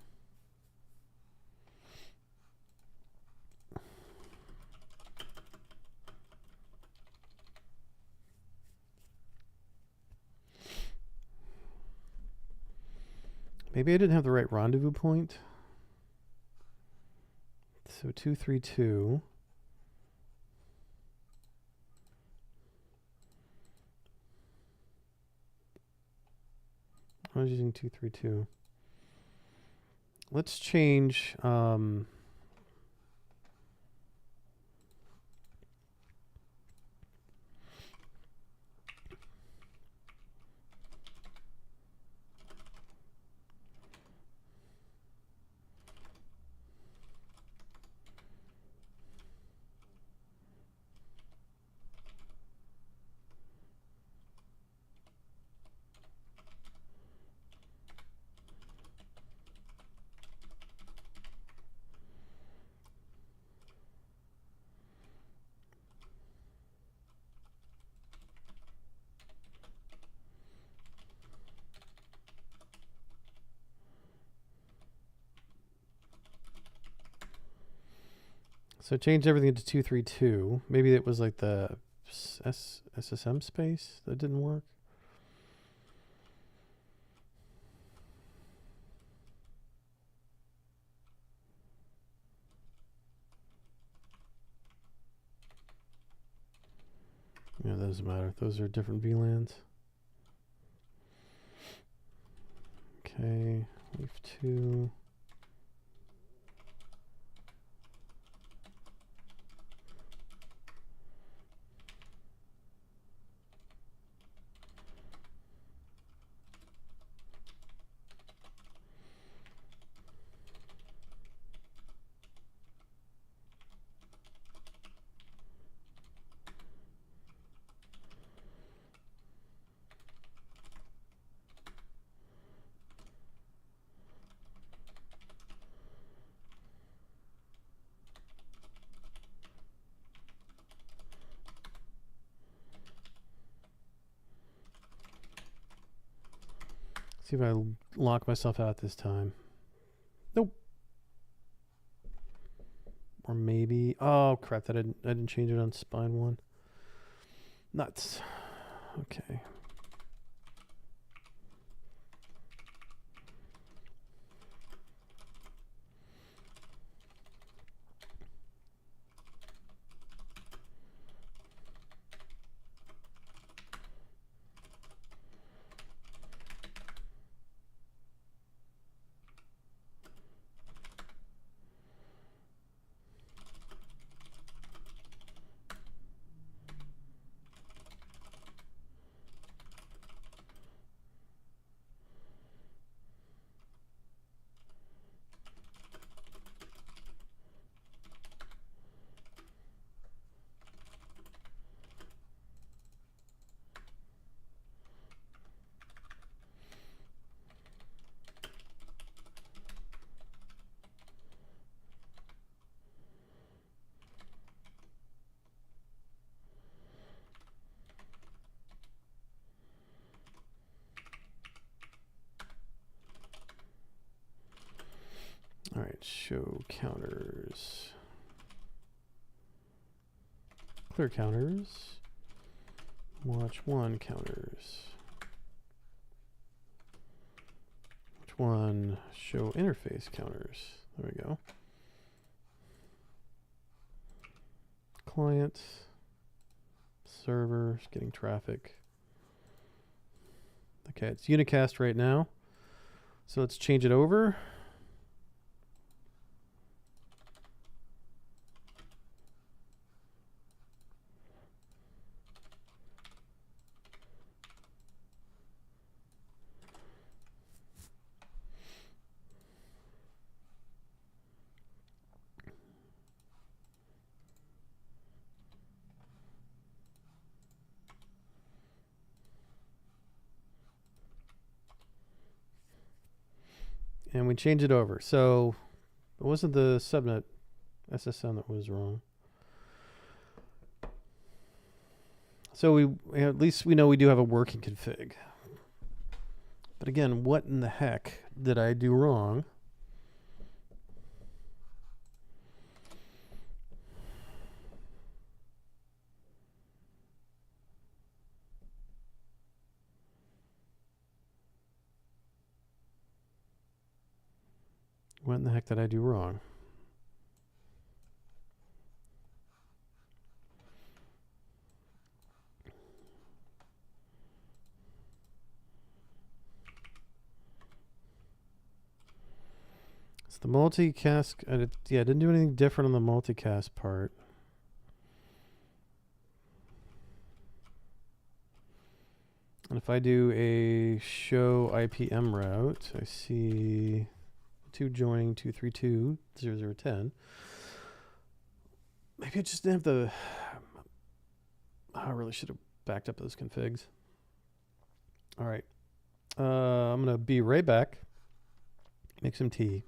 Maybe I didn't have the right rendezvous point. So 232. I was using 232. Let's change. So change everything to 232. Maybe it was like the SSM space that didn't work. Yeah, that doesn't matter. Those are different VLANs. Okay, leaf 2. See if I lock myself out this time. Nope. Or maybe, oh crap, I didn't change it on spine 1. Nuts. Okay. All right, show counters. Clear counters. Watch 1 counters. Watch 1 show interface counters. There we go. Client. Server. Getting traffic. Okay, it's unicast right now. So let's change it over. And we change it over. So it wasn't the subnet SSN that was wrong. So at least we know we do have a working config. But again, what in the heck did I do wrong? What in the heck did I do wrong? It's the multicast. I didn't do anything different on the multicast part. And if I do a show IPM route, I see 2 joining 232.0.0.10. Maybe I just didn't have the... I really should have backed up those configs. All right. I'm going to be right back. Make some tea.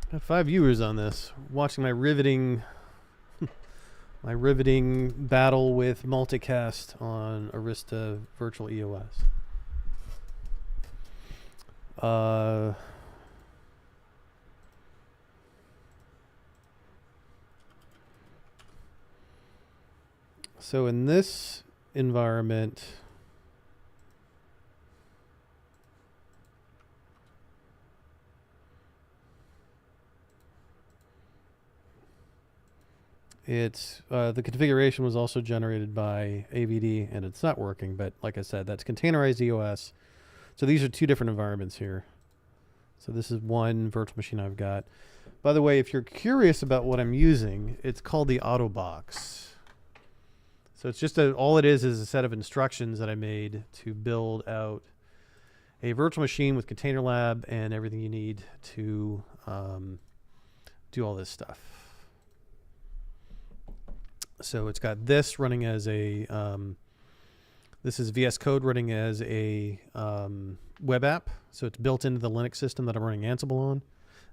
I have 5 viewers on this, watching my riveting battle with multicast on Arista Virtual EOS. So in this environment, It's the configuration was also generated by AVD, and it's not working. But like I said, that's containerized EOS. So these are two different environments here. So this is one virtual machine I've got. By the way, if you're curious about what I'm using, it's called the Autobox. So it's just all it is a set of instructions that I made to build out a virtual machine with Container Lab and everything you need to do all this stuff. So it's got this running as a, this is VS Code running as a web app. So it's built into the Linux system that I'm running Ansible on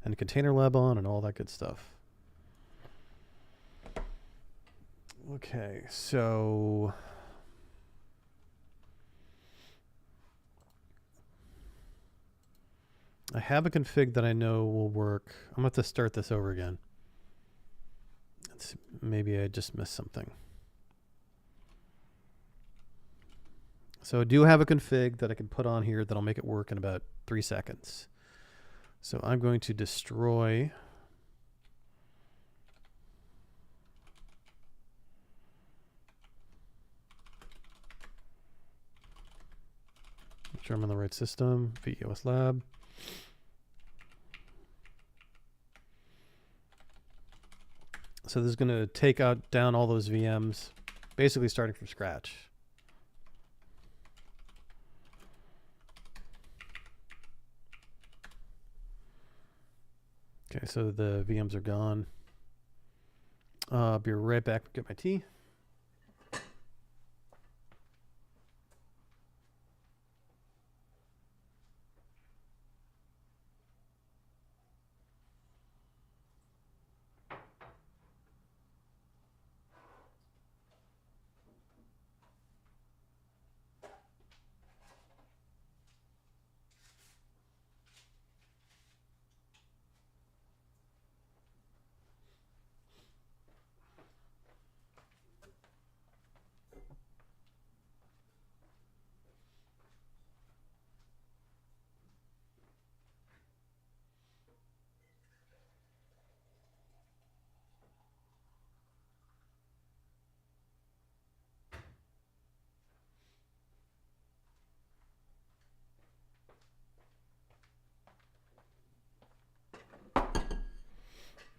and Container Lab on and all that good stuff. Okay, so I have a config that I know will work. I'm going to have to start this over again. Maybe I just missed something. So I do have a config that I can put on here that'll make it work in about 3 seconds. So I'm going to destroy make sure I'm on the right system, VEOS Lab. So this is going to take down all those VMs, basically starting from scratch. Okay, so the VMs are gone. I'll be right back. Get my tea.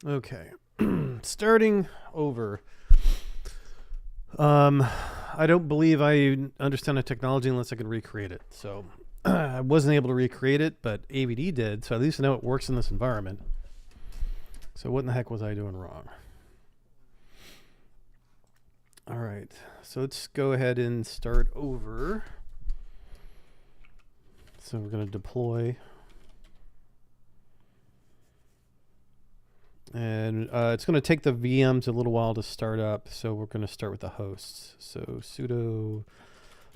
Okay, starting over. I don't believe I understand the technology unless I can recreate it. So I wasn't able to recreate it, but AVD did. So at least I know it works in this environment. So what in the heck was I doing wrong? All right, so let's go ahead and start over. So we're going to deploy. And it's going to take the VMs a little while to start up, so we're going to start with the hosts. So sudo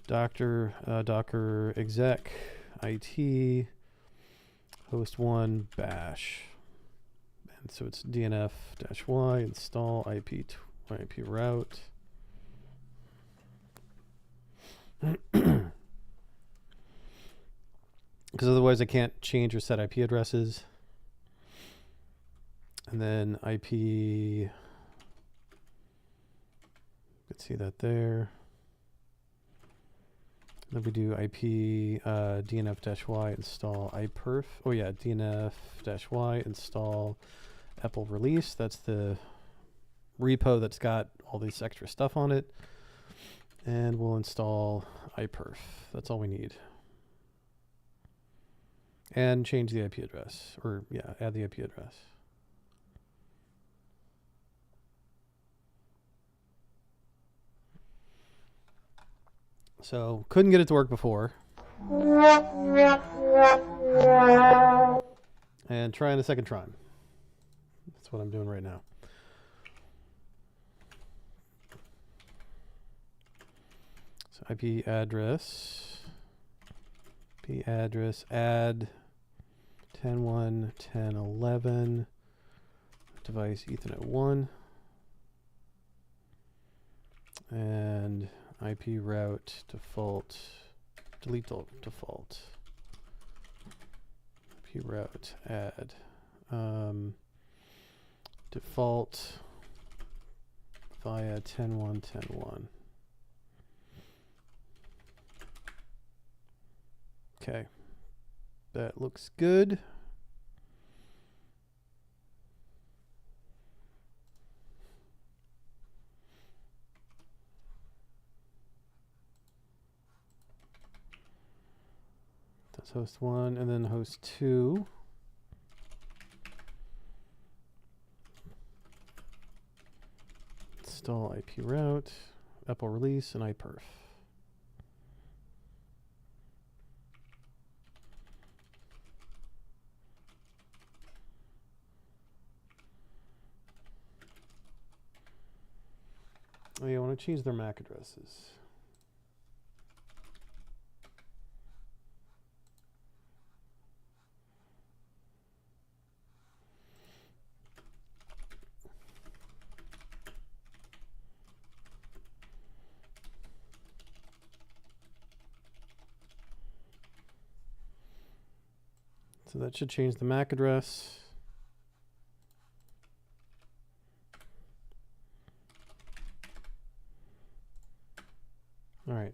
docker exec it host1 bash. And so it's dnf-y install IP route. Because otherwise I can't change or set IP addresses. And then IP, you can see that there. Then we do IP dnf-y install iperf. Oh yeah, dnf-y install Apple release. That's the repo that's got all this extra stuff on it. And we'll install iperf. That's all we need. And change the IP address, or yeah, add the IP address. So couldn't get it to work before. And trying a second time. That's what I'm doing right now. So IP address add 10.1.10.11 device Ethernet 1 and IP route default, delete default. IP route add default via 10.1.10.1. Okay, that looks good. That's host 1, and then host 2. Install IP route, Apple release, and iPerf. Oh yeah, I want to change their MAC addresses. So that should change the MAC address. All right.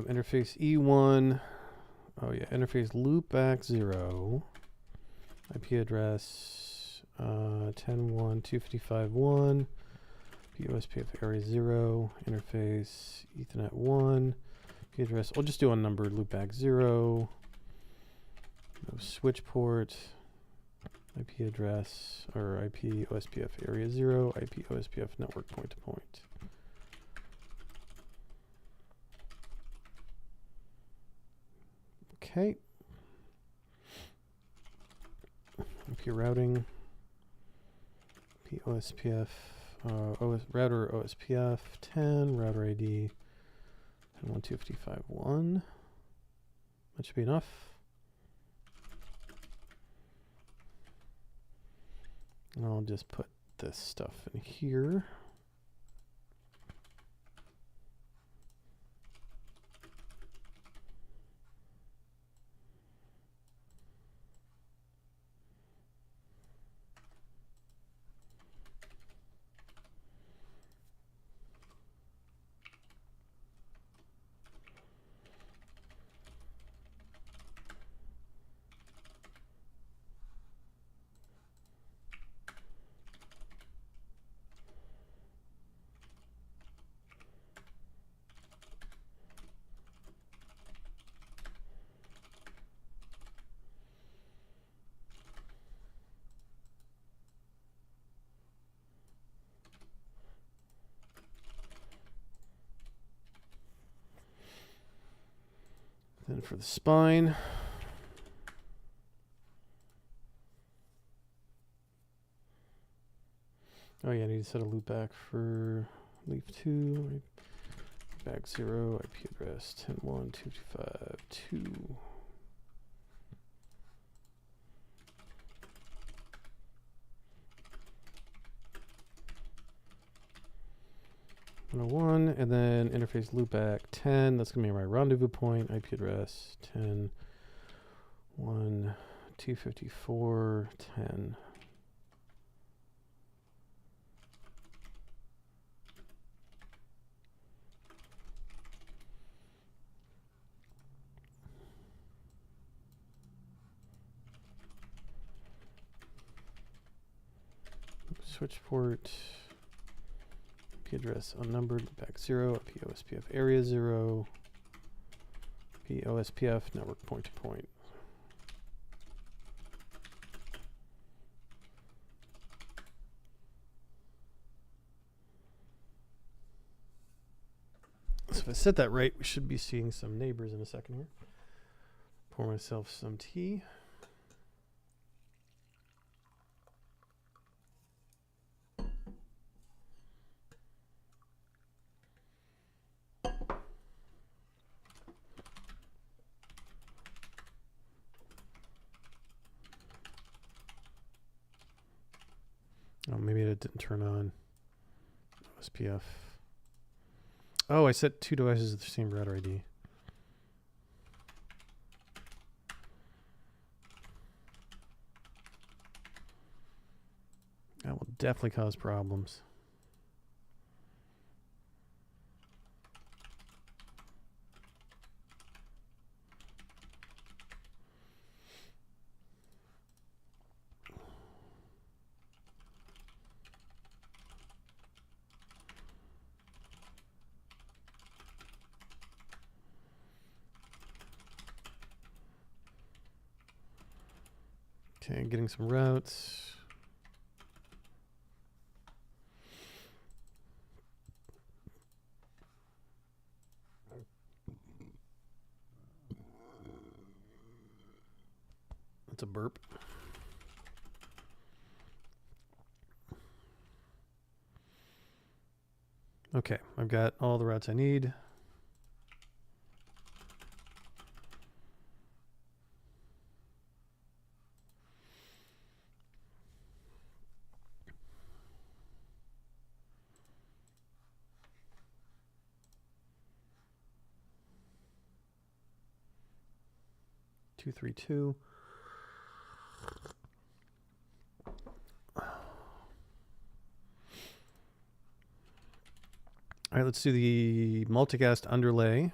Interface E1. Oh yeah, interface loopback 0. IP address 10.1.255.1. POSPF area 0. Interface Ethernet 1. IP address. I'll just do unnumbered loopback 0. No switch port. IP address or IP OSPF area 0. IP OSPF network point to point. Okay. IP routing. IP OSPF. Router OSPF 10. Router ID 10.1.255.1. That should be enough. And I'll just put this stuff in here. Then for the spine, oh yeah, I need to set a loopback for leaf 2, back 0, IP address 10.1.255.2. One, and then interface loopback 10. That's gonna be my rendezvous point. IP address 10.1.254.10. Switch port. IP address unnumbered, back 0, IP OSPF area 0, IP OSPF network point to point. So if I set that right, we should be seeing some neighbors in a second here. Pour myself some tea. Oh, maybe it didn't turn on OSPF. Oh, I set two devices with the same router ID. definitely cause problems. Okay, getting some routes. That's a burp. Okay, I've got all the routes I need. Two, 3, 2. All right, let's do the multicast underlay.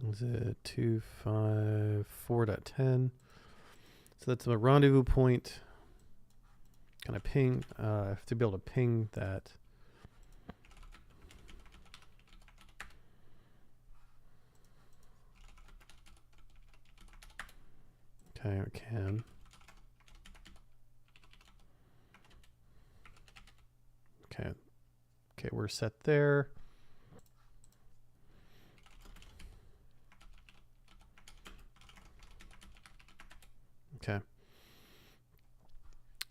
Is it 254.10? So that's a rendezvous point. Can I ping? I have to be able to ping that. Okay, I can. Okay. Okay, we're set there. Okay.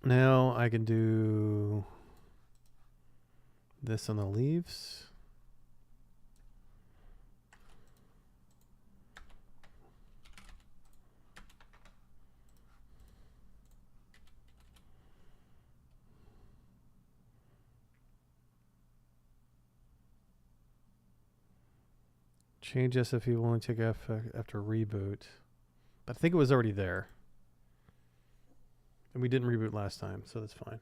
Now I can do this on the leaves. Change SFE will only take effect after reboot. But I think it was already there. And we didn't reboot last time, so that's fine.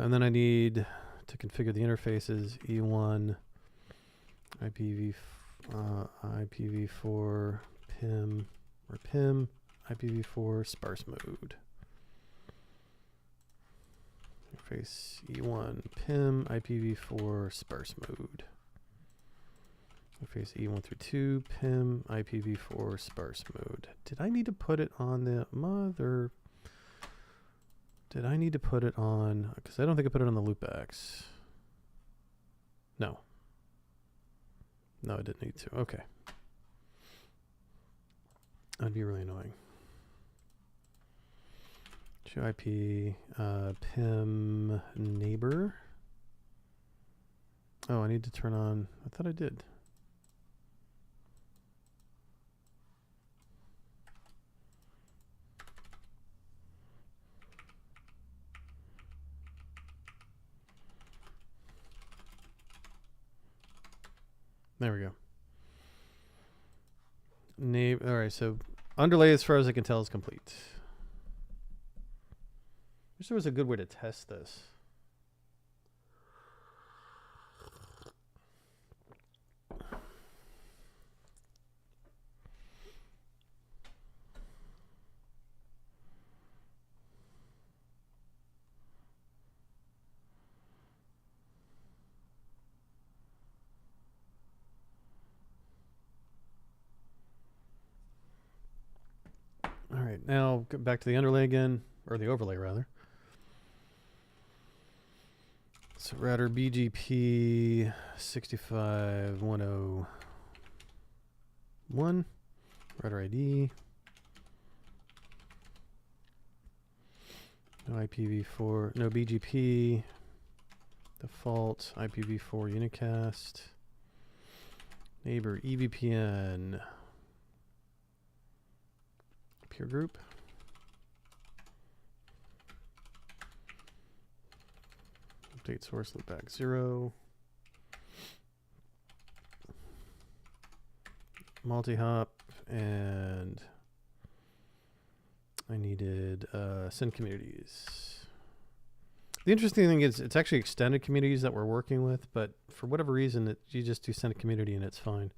And then I need to configure the interfaces E1, IPv4, PIM, or PIM, IPv4, sparse mode. Interface E1, PIM, IPv4, sparse mode. Interface E1 through 2, PIM, IPv4, sparse mode. Did I need to put it on the mother? Did I need to put it on? Because I don't think I put it on the loopbacks. No. No, I didn't need to. Okay. That'd be really annoying. Show IP, PIM neighbor. Oh, I need to turn on. I thought I did. There we go. Name. All right, so underlay, as far as I can tell, is complete. Wish there was a good way to test this. All right, now get back to the underlay again, or the overlay rather. So router BGP 65101, router ID. No IPv4, no BGP. Default IPv4 unicast. Neighbor EVPN. Peer group. Update source loopback 0. Multi-hop, and I needed send communities. The interesting thing is it's actually extended communities that we're working with, but for whatever reason, you just do send a community and it's fine.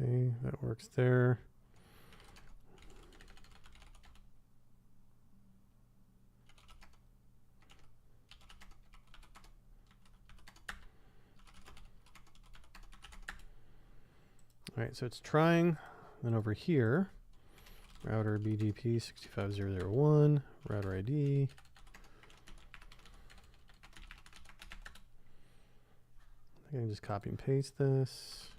Okay, that works there. All right, so it's trying. Then over here, router BGP 65001, router ID. I can just copy and paste this.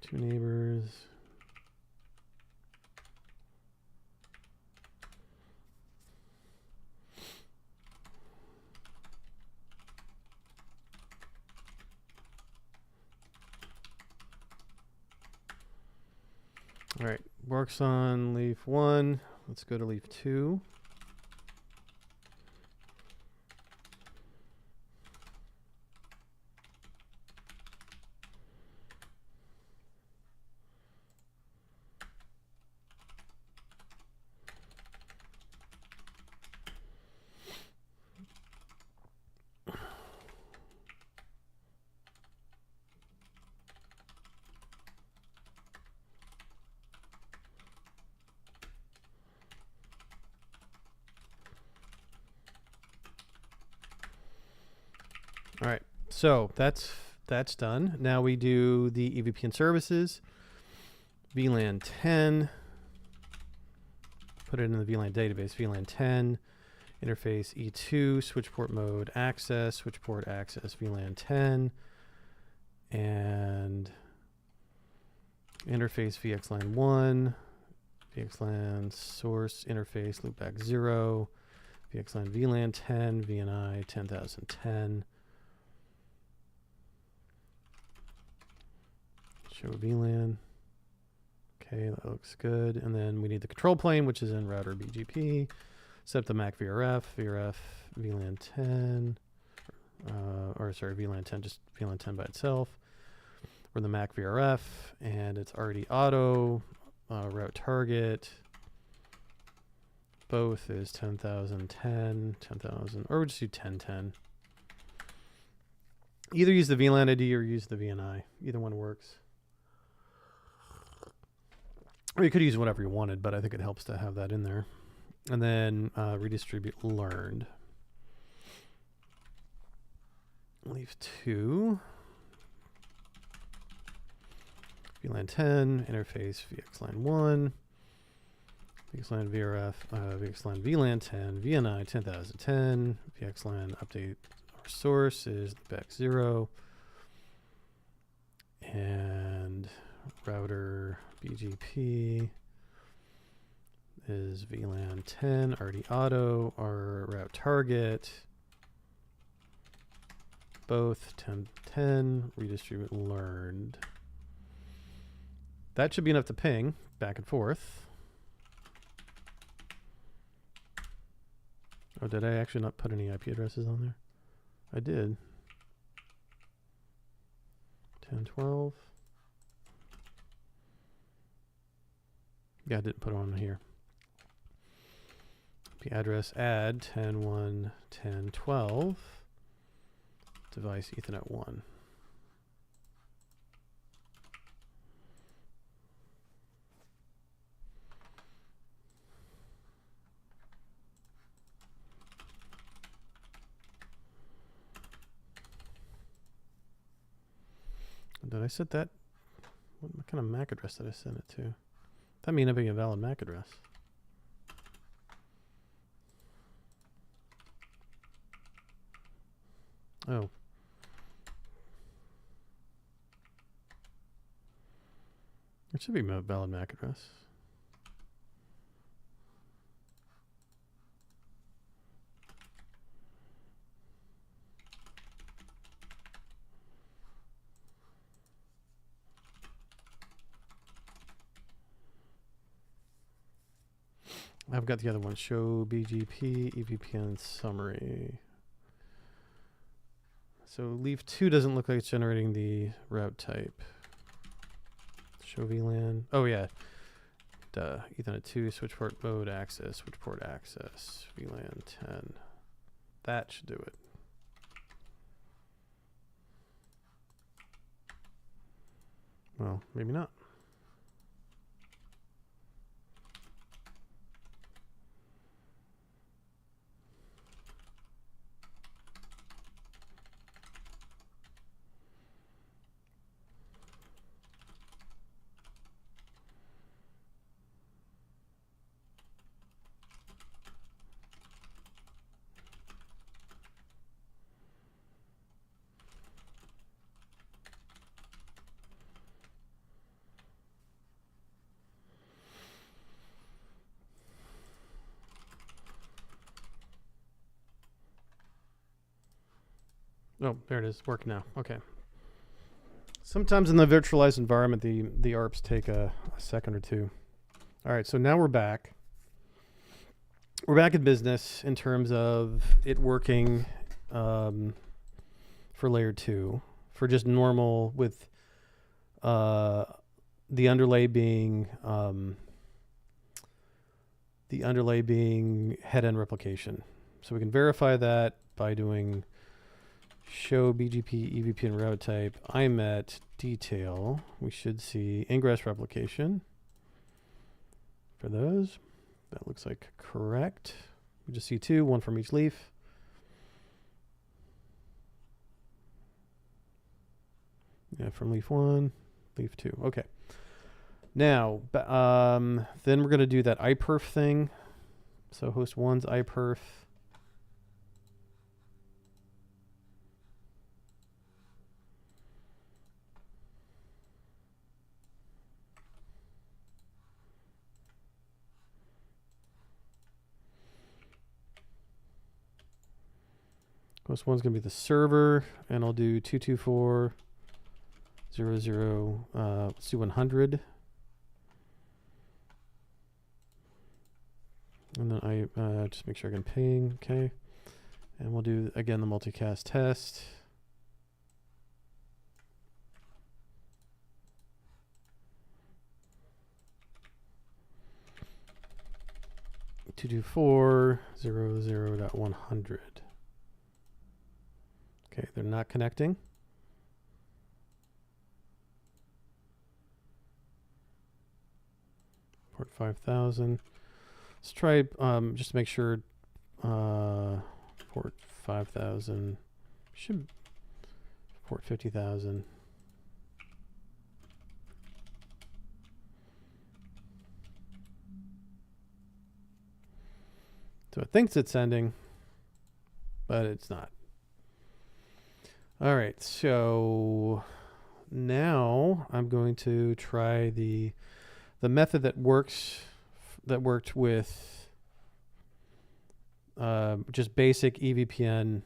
Two neighbors. All right, works on leaf 1. Let's go to leaf 2. All right, so that's done. Now we do the EVPN services. VLAN 10. Put it in the VLAN database. VLAN 10. Interface E2. Switch port mode access. Switch port access. VLAN 10. And interface VXLAN 1. VXLAN source interface loopback 0. VXLAN VLAN 10. VNI 10,010. Show VLAN. Okay, that looks good. And then we need the control plane, which is in router BGP. Set the MAC VRF, VLAN 10, VLAN 10, just VLAN 10 by itself. We're in the MAC VRF, and it's already auto, route target. Both is 10,010, 10,000, or we'll just do 1010. Either use the VLAN ID or use the VNI. Either one works. Or you could use whatever you wanted, but I think it helps to have that in there. And then redistribute learned. Leave 2. VLAN 10, interface VXLAN 1. VXLAN VRF, VXLAN VLAN 10, VNI 10,010. VXLAN update our source is back 0. And router BGP is VLAN 10, already auto, our route target, both 1010, redistribute learned. That should be enough to ping back and forth. Oh, did I actually not put any IP addresses on there? I did. 10, 12. Yeah, I didn't put it on here. IP address add 10, 1, 10, 12. Device Ethernet 1. Did I set that? What kind of MAC address did I send it to? That may not be a valid MAC address. Oh. It should be a valid MAC address. I've got the other one. Show BGP EVPN summary. So leaf 2 doesn't look like it's generating the route type. Show VLAN. Oh yeah. Duh. Ethernet 2, switch port mode access, switch port access, VLAN 10. That should do it. Well, maybe not. Oh, there it is. Working now. Okay. Sometimes in the virtualized environment, the ARPs take a second or two. All right, so now we're back. We're back in business in terms of it working for layer 2, for just normal with the underlay being head-end replication. So we can verify that by doing show BGP EVPN route type IMET detail. We should see ingress replication for those. That looks like correct. We just see 2, 1 from each leaf. Yeah, from leaf 1, leaf 2. Okay. Now, then we're going to do that iperf thing. So host 1's iperf. Host 1's going to be the server, and I'll do 224.0.0, let's do 100. And then I just make sure I can ping, okay. And we'll do, again, the multicast test. To do 4.0.0.100. Okay, they're not connecting. Port 5000. Let's try just to make sure port 5000 should port 50,000. So it thinks it's sending, but it's not. All right, so now I'm going to try the method that worked with just basic EVPN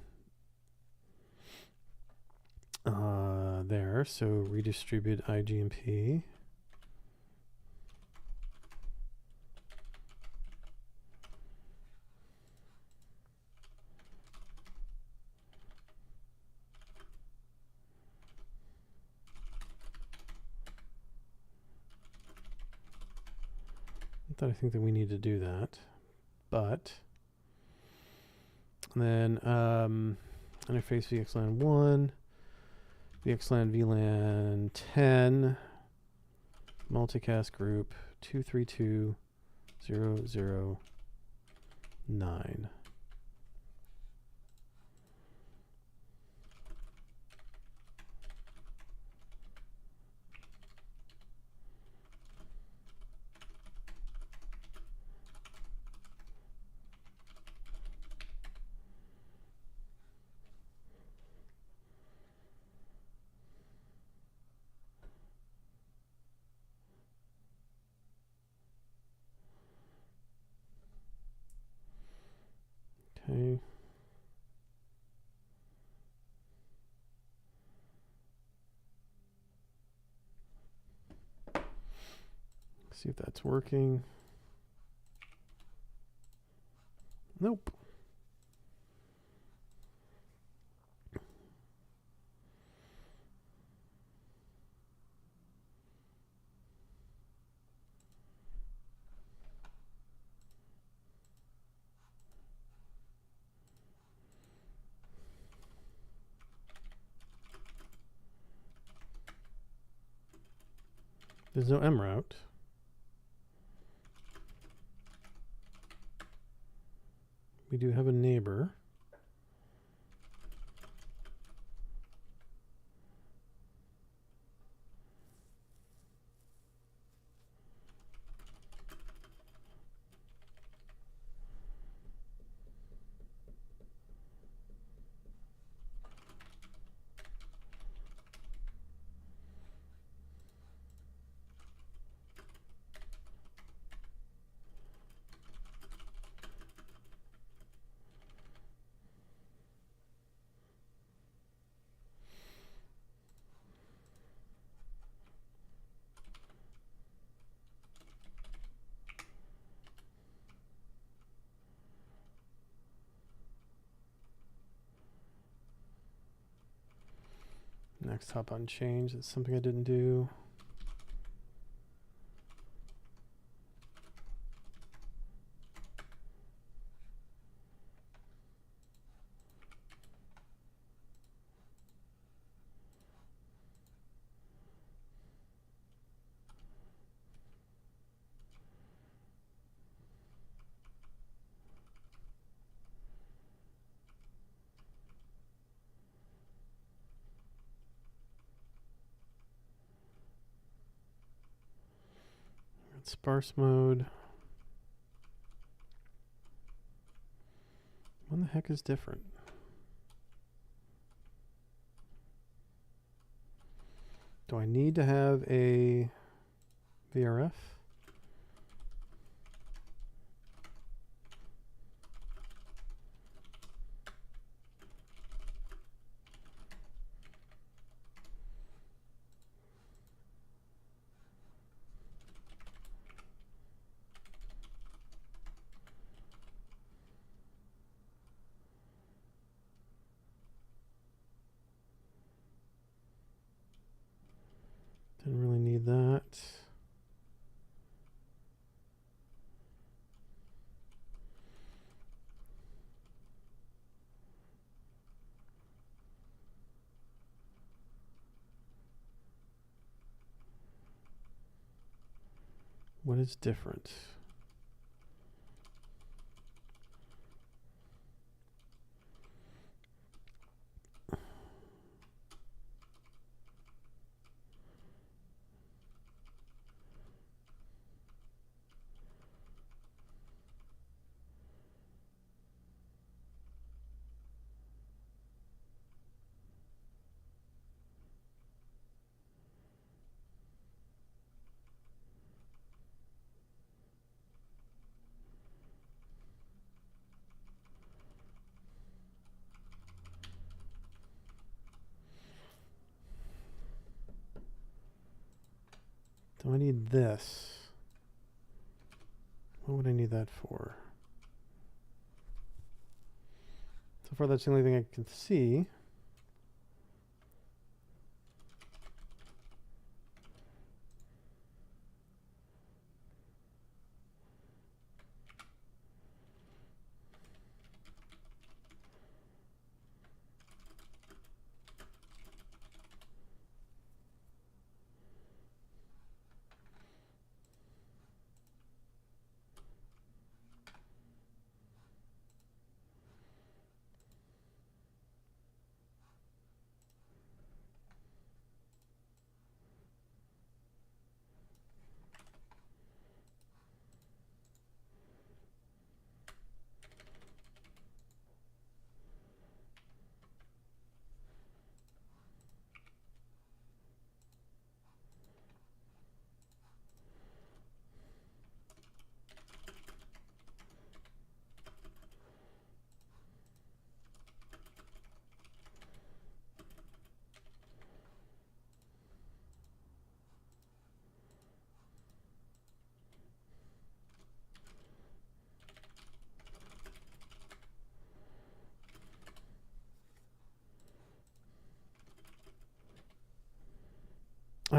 there. So redistribute IGMP. Not that I think that we need to do that, but and then interface VXLAN 1, VXLAN VLAN 10, multicast group 232.0.0.9. Okay. See if that's working. Nope. There's no M route. We do have a neighbor. Next hop on change. That's something I didn't do. Sparse mode. When the heck is different? Do I need to have a VRF? Didn't really need that. What is different? Do I need this? What would I need that for? So far, that's the only thing I can see.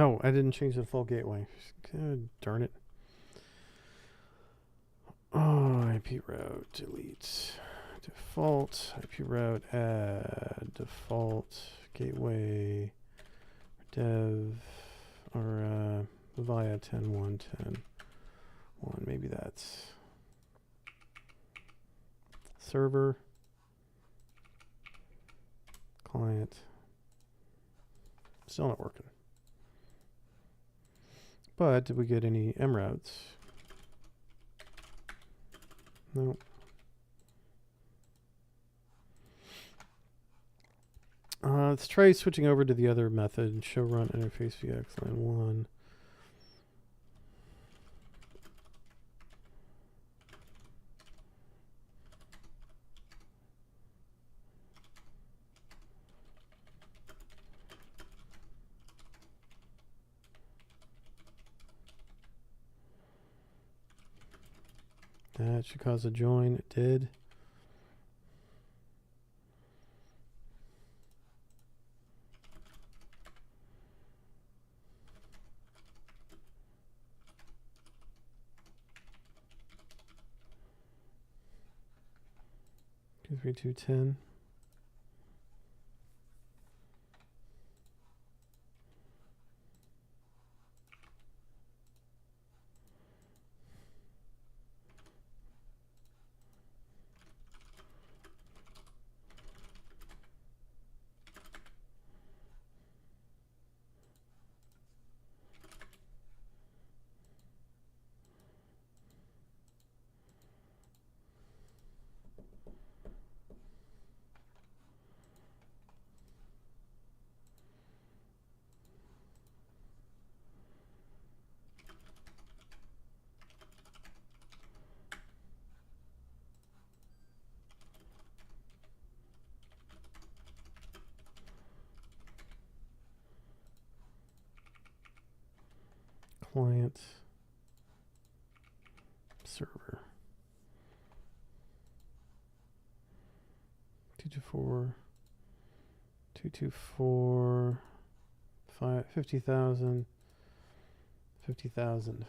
Oh, I didn't change the default gateway. God darn it. Oh, IP route, delete. Default, IP route, add, default, gateway, dev, or via 10.1.10.1. Maybe that's server, client. Still not working. But did we get any M routes? Nope. Let's try switching over to the other method, show run interface VXLAN 1. That should cause a join. It did. Two, 3, 2, 10. Client, server. 224, 224, 50,000, 50,000.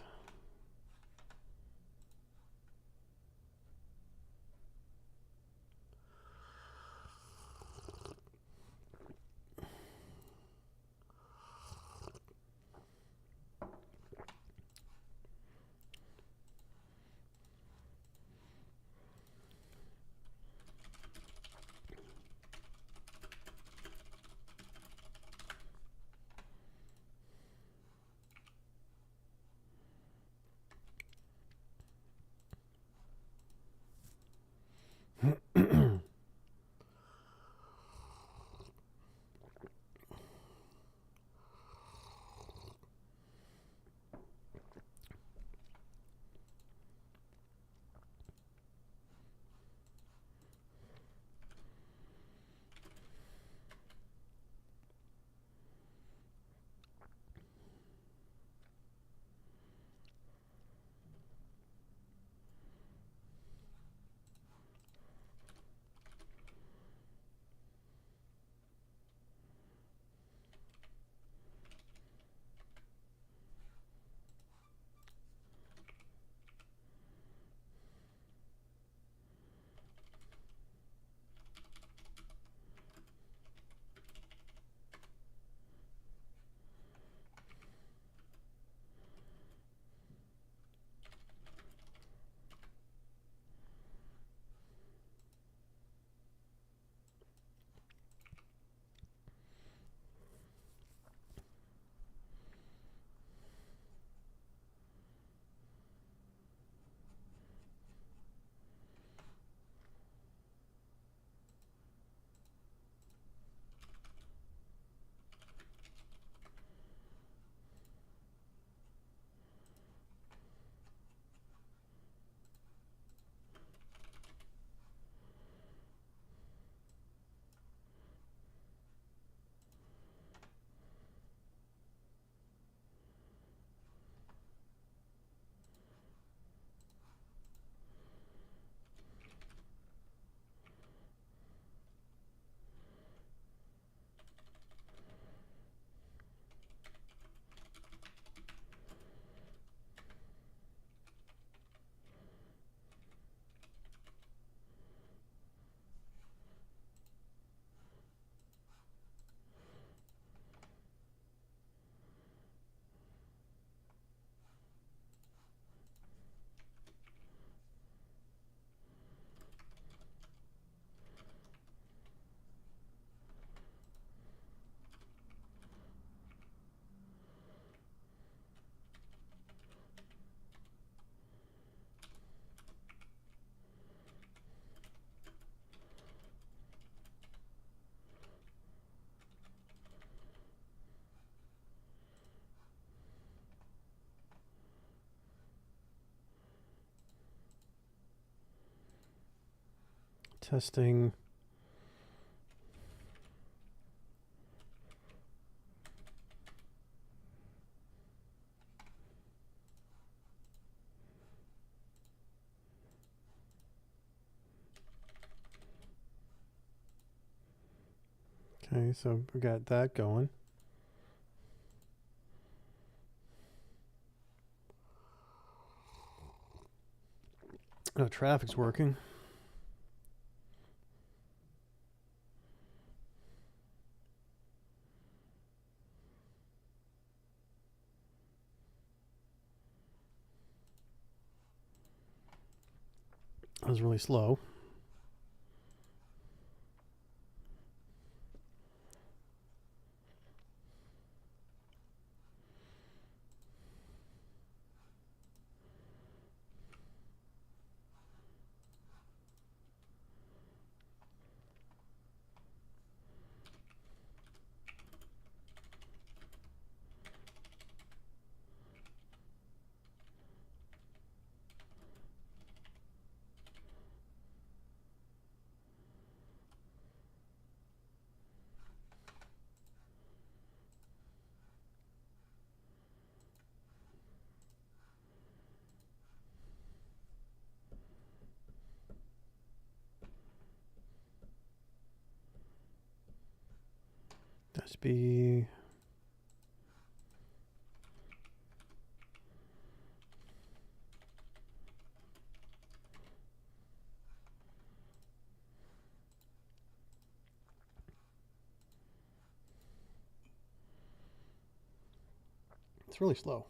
Testing. Okay, so we got that going. Oh, traffic's working. That was really slow. That should be. It's really slow.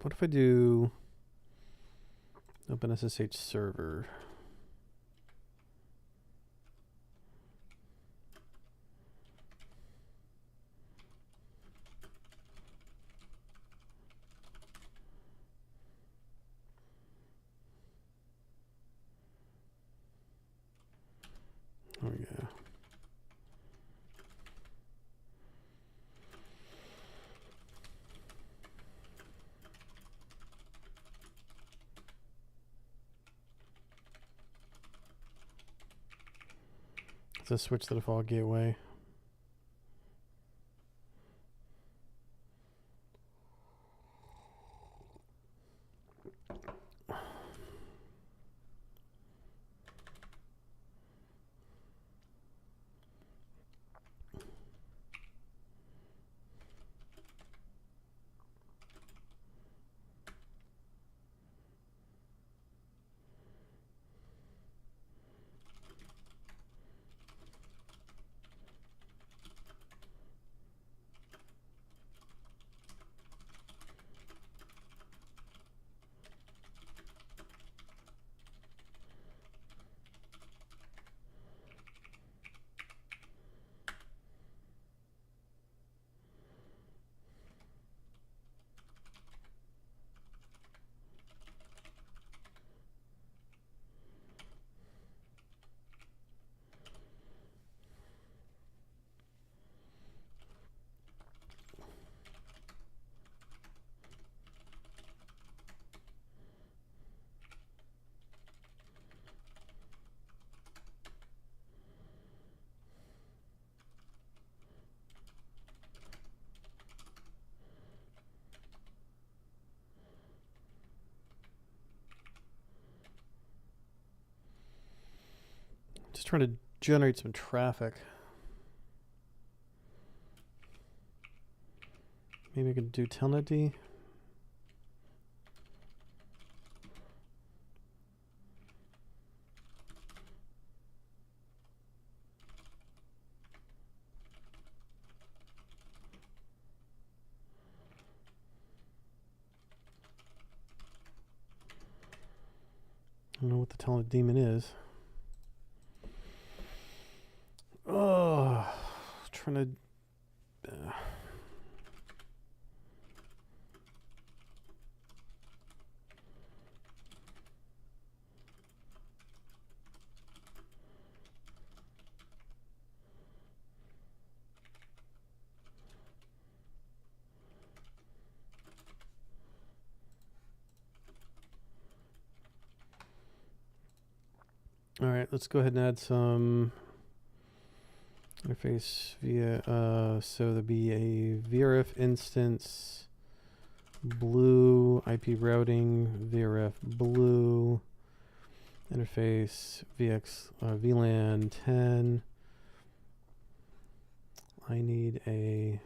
What if I do OpenSSH server? Oh yeah. Let's switch to the default gateway. Just trying to generate some traffic. Maybe I could do telnet D. I don't know what the telnet daemon is. Oh, trying to. All right, let's go ahead and add some interface via, so there'll be a VRF instance, blue IP routing, VRF blue, interface VLAN 10. I need a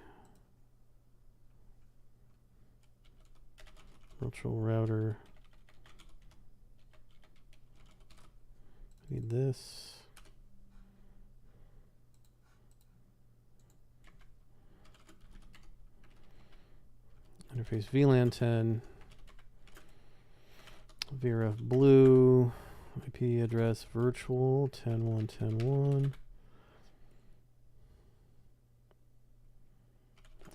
virtual router. I need this. Interface VLAN 10. VRF blue. IP address virtual 10.1.10.1.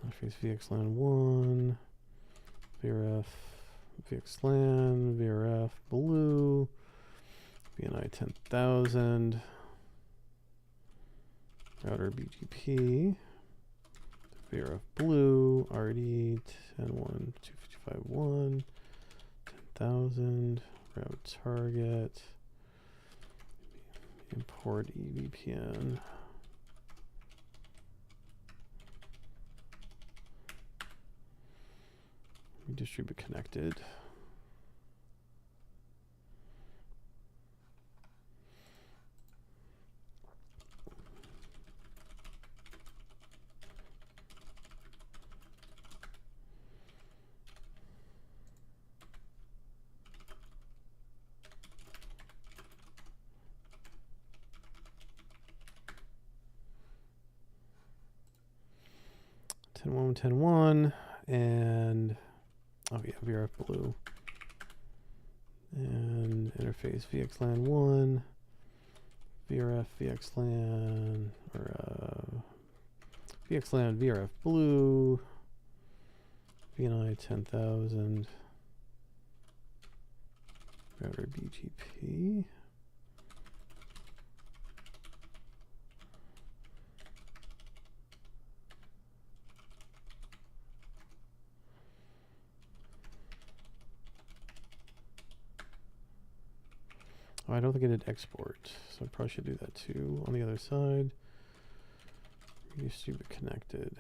Interface VXLAN 1. VRF VXLAN. VRF blue. BNI 10,000. Router BGP. VRF blue. RD 10.1.255.1. 10,000. Route target. Import EVPN. Redistribute connected. Ten one 10.1 and oh yeah, VRF blue and interface VXLAN 1, VRF VXLAN or VXLAN VRF blue, VNI 10,000, router BGP. Oh, I don't think I did export, so I probably should do that too on the other side. Redistribute connected.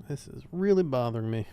This is really bothering me.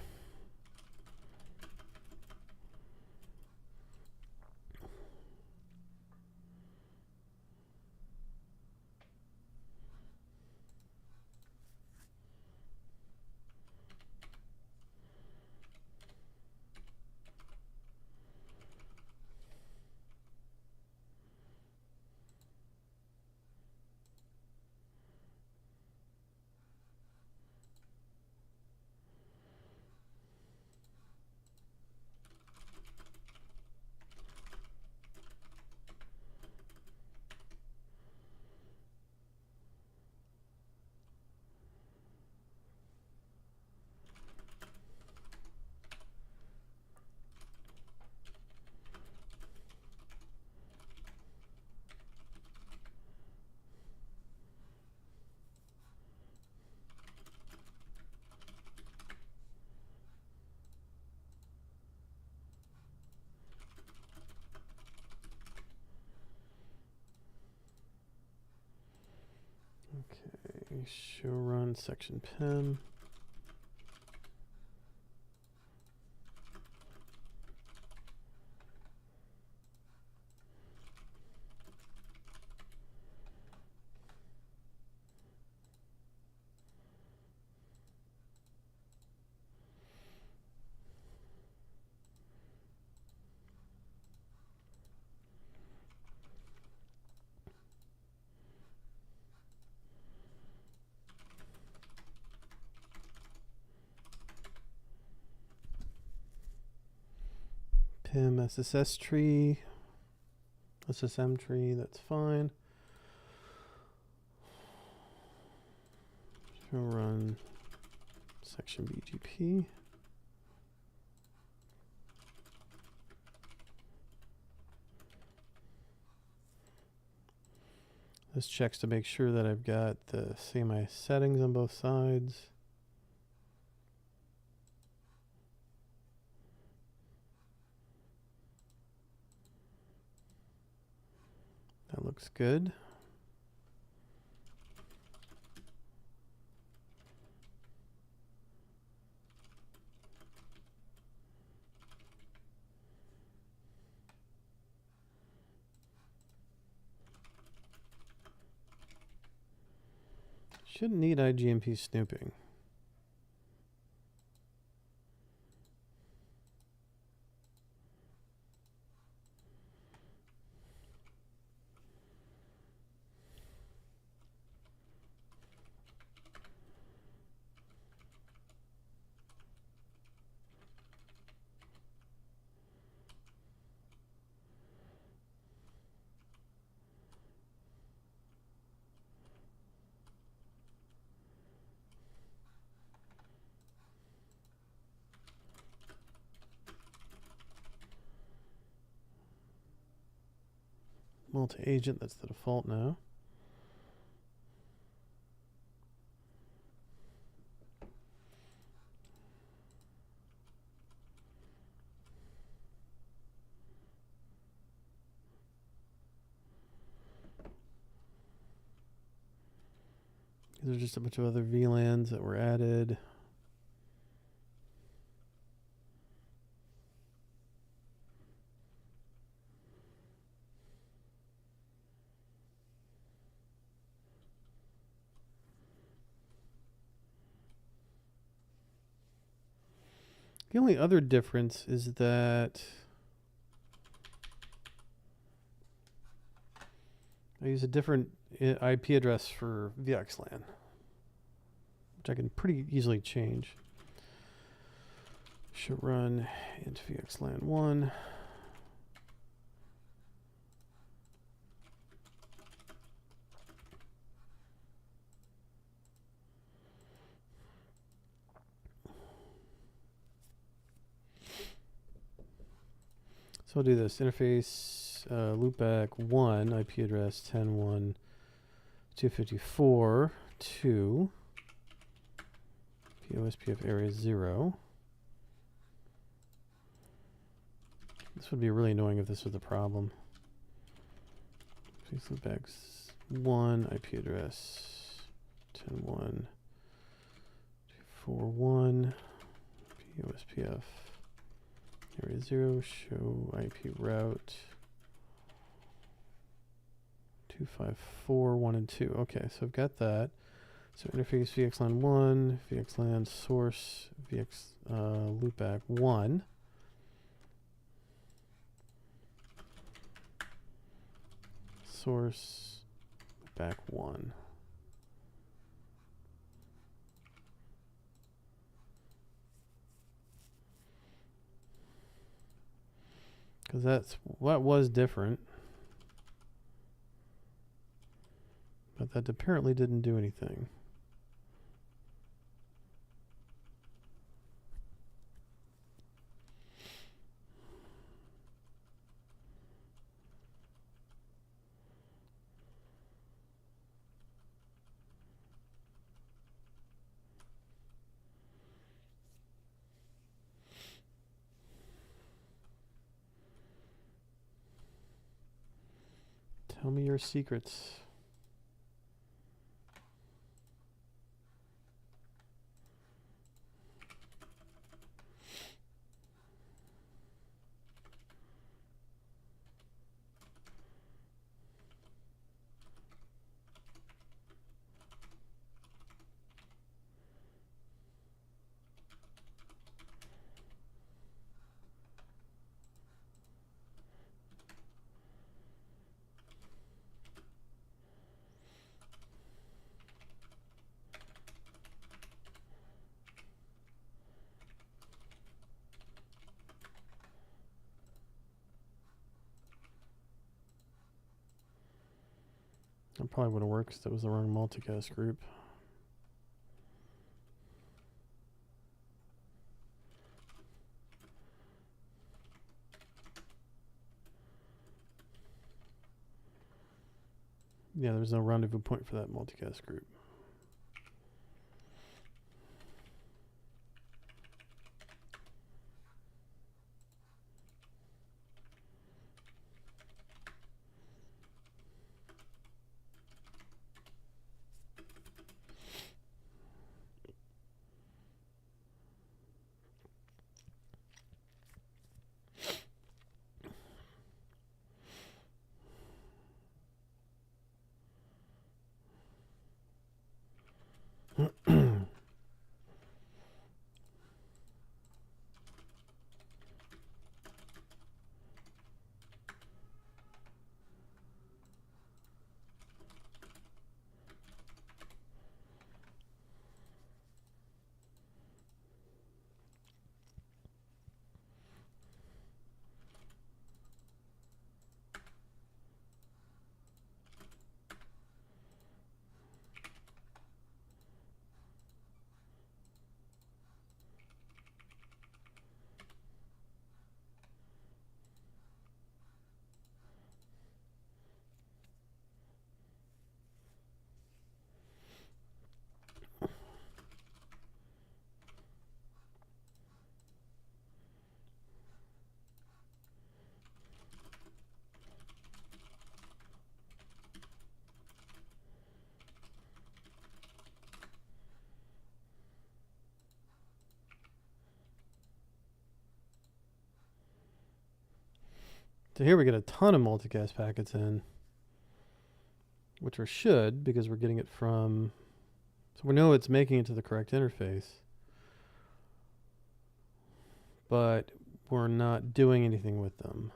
Okay, show run section PIM. PIM SSS tree, SSM tree, that's fine. Show run section BGP. This checks to make sure that I've got the CMI settings on both sides. That looks good. Shouldn't need IGMP snooping. Multi-agent, that's the default now. These are just a bunch of other VLANs that were added. The only other difference is that I use a different IP address for VXLAN, which I can pretty easily change. Should run into VXLAN 1. So I'll do this interface loopback 1 IP address 10.1.254 to POSPF area 0. This would be really annoying if this was the problem. Please loopback 1 IP address 10.1.241 POSPF area 0, show IP route 254, 1 and 2. Okay, so I've got that. So interface VXLAN 1, VXLAN source, loopback 1. Source, back 1. Because that's what was different. But that apparently didn't do anything. Tell me your secrets. That probably would have worked because that was the wrong multicast group. Yeah, there's no rendezvous point for that multicast group. So here we get a ton of multicast packets in, which we should because we're getting it from, so we know it's making it to the correct interface, but we're not doing anything with them.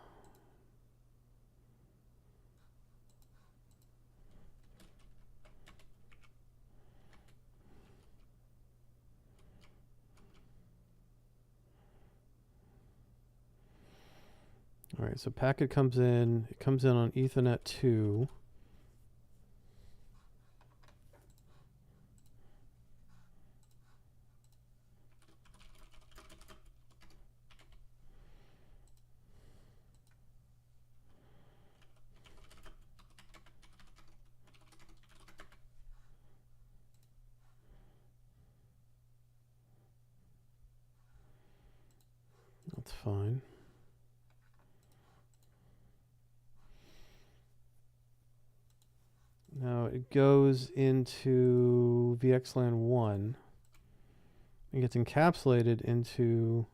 All right, so packet comes in. It comes in on Ethernet 2. That's fine. Now it goes into VXLAN 1 and gets encapsulated into,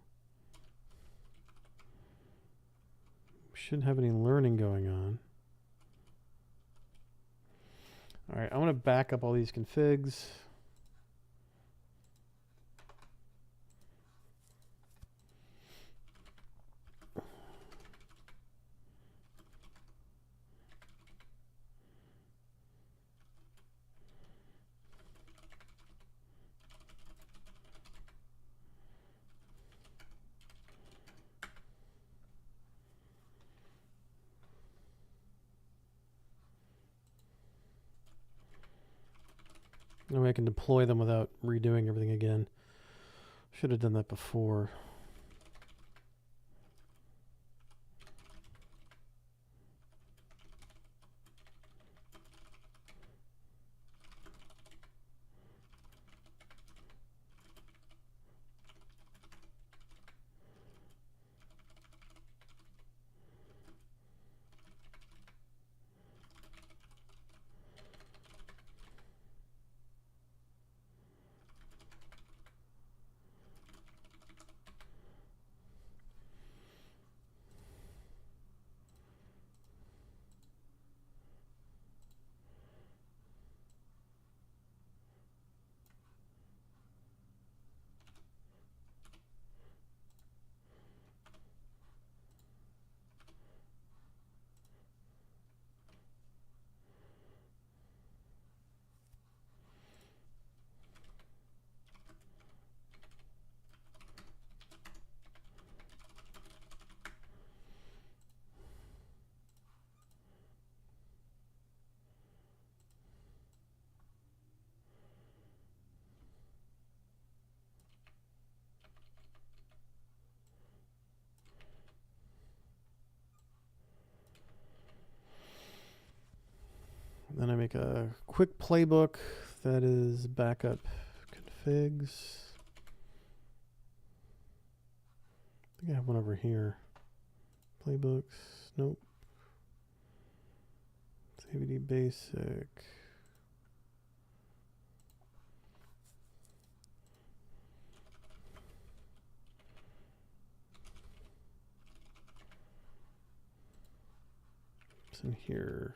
shouldn't have any learning going on. All right, I want to back up all these configs. That way I can deploy them without redoing everything again. Should have done that before. Then I make a quick playbook that is backup configs. I think I have one over here. Playbooks. Nope. CVD basic. It's in here.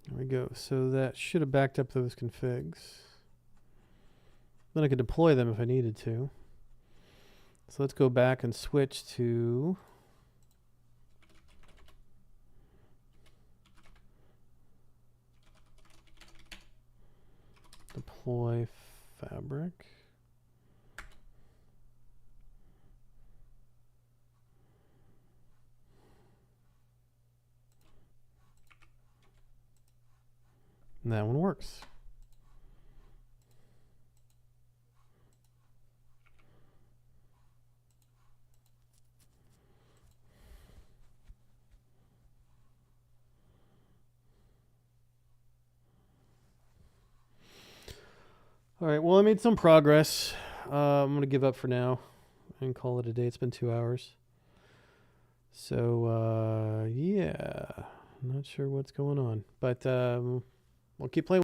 There we go. So that should have backed up those configs. Then I could deploy them if I needed to. So let's go back and switch to deploy fabric. And that one works. All right, well, I made some progress. I'm going to give up for now and call it a day. It's been 2 hours. So, yeah, not sure what's going on. But we'll keep playing.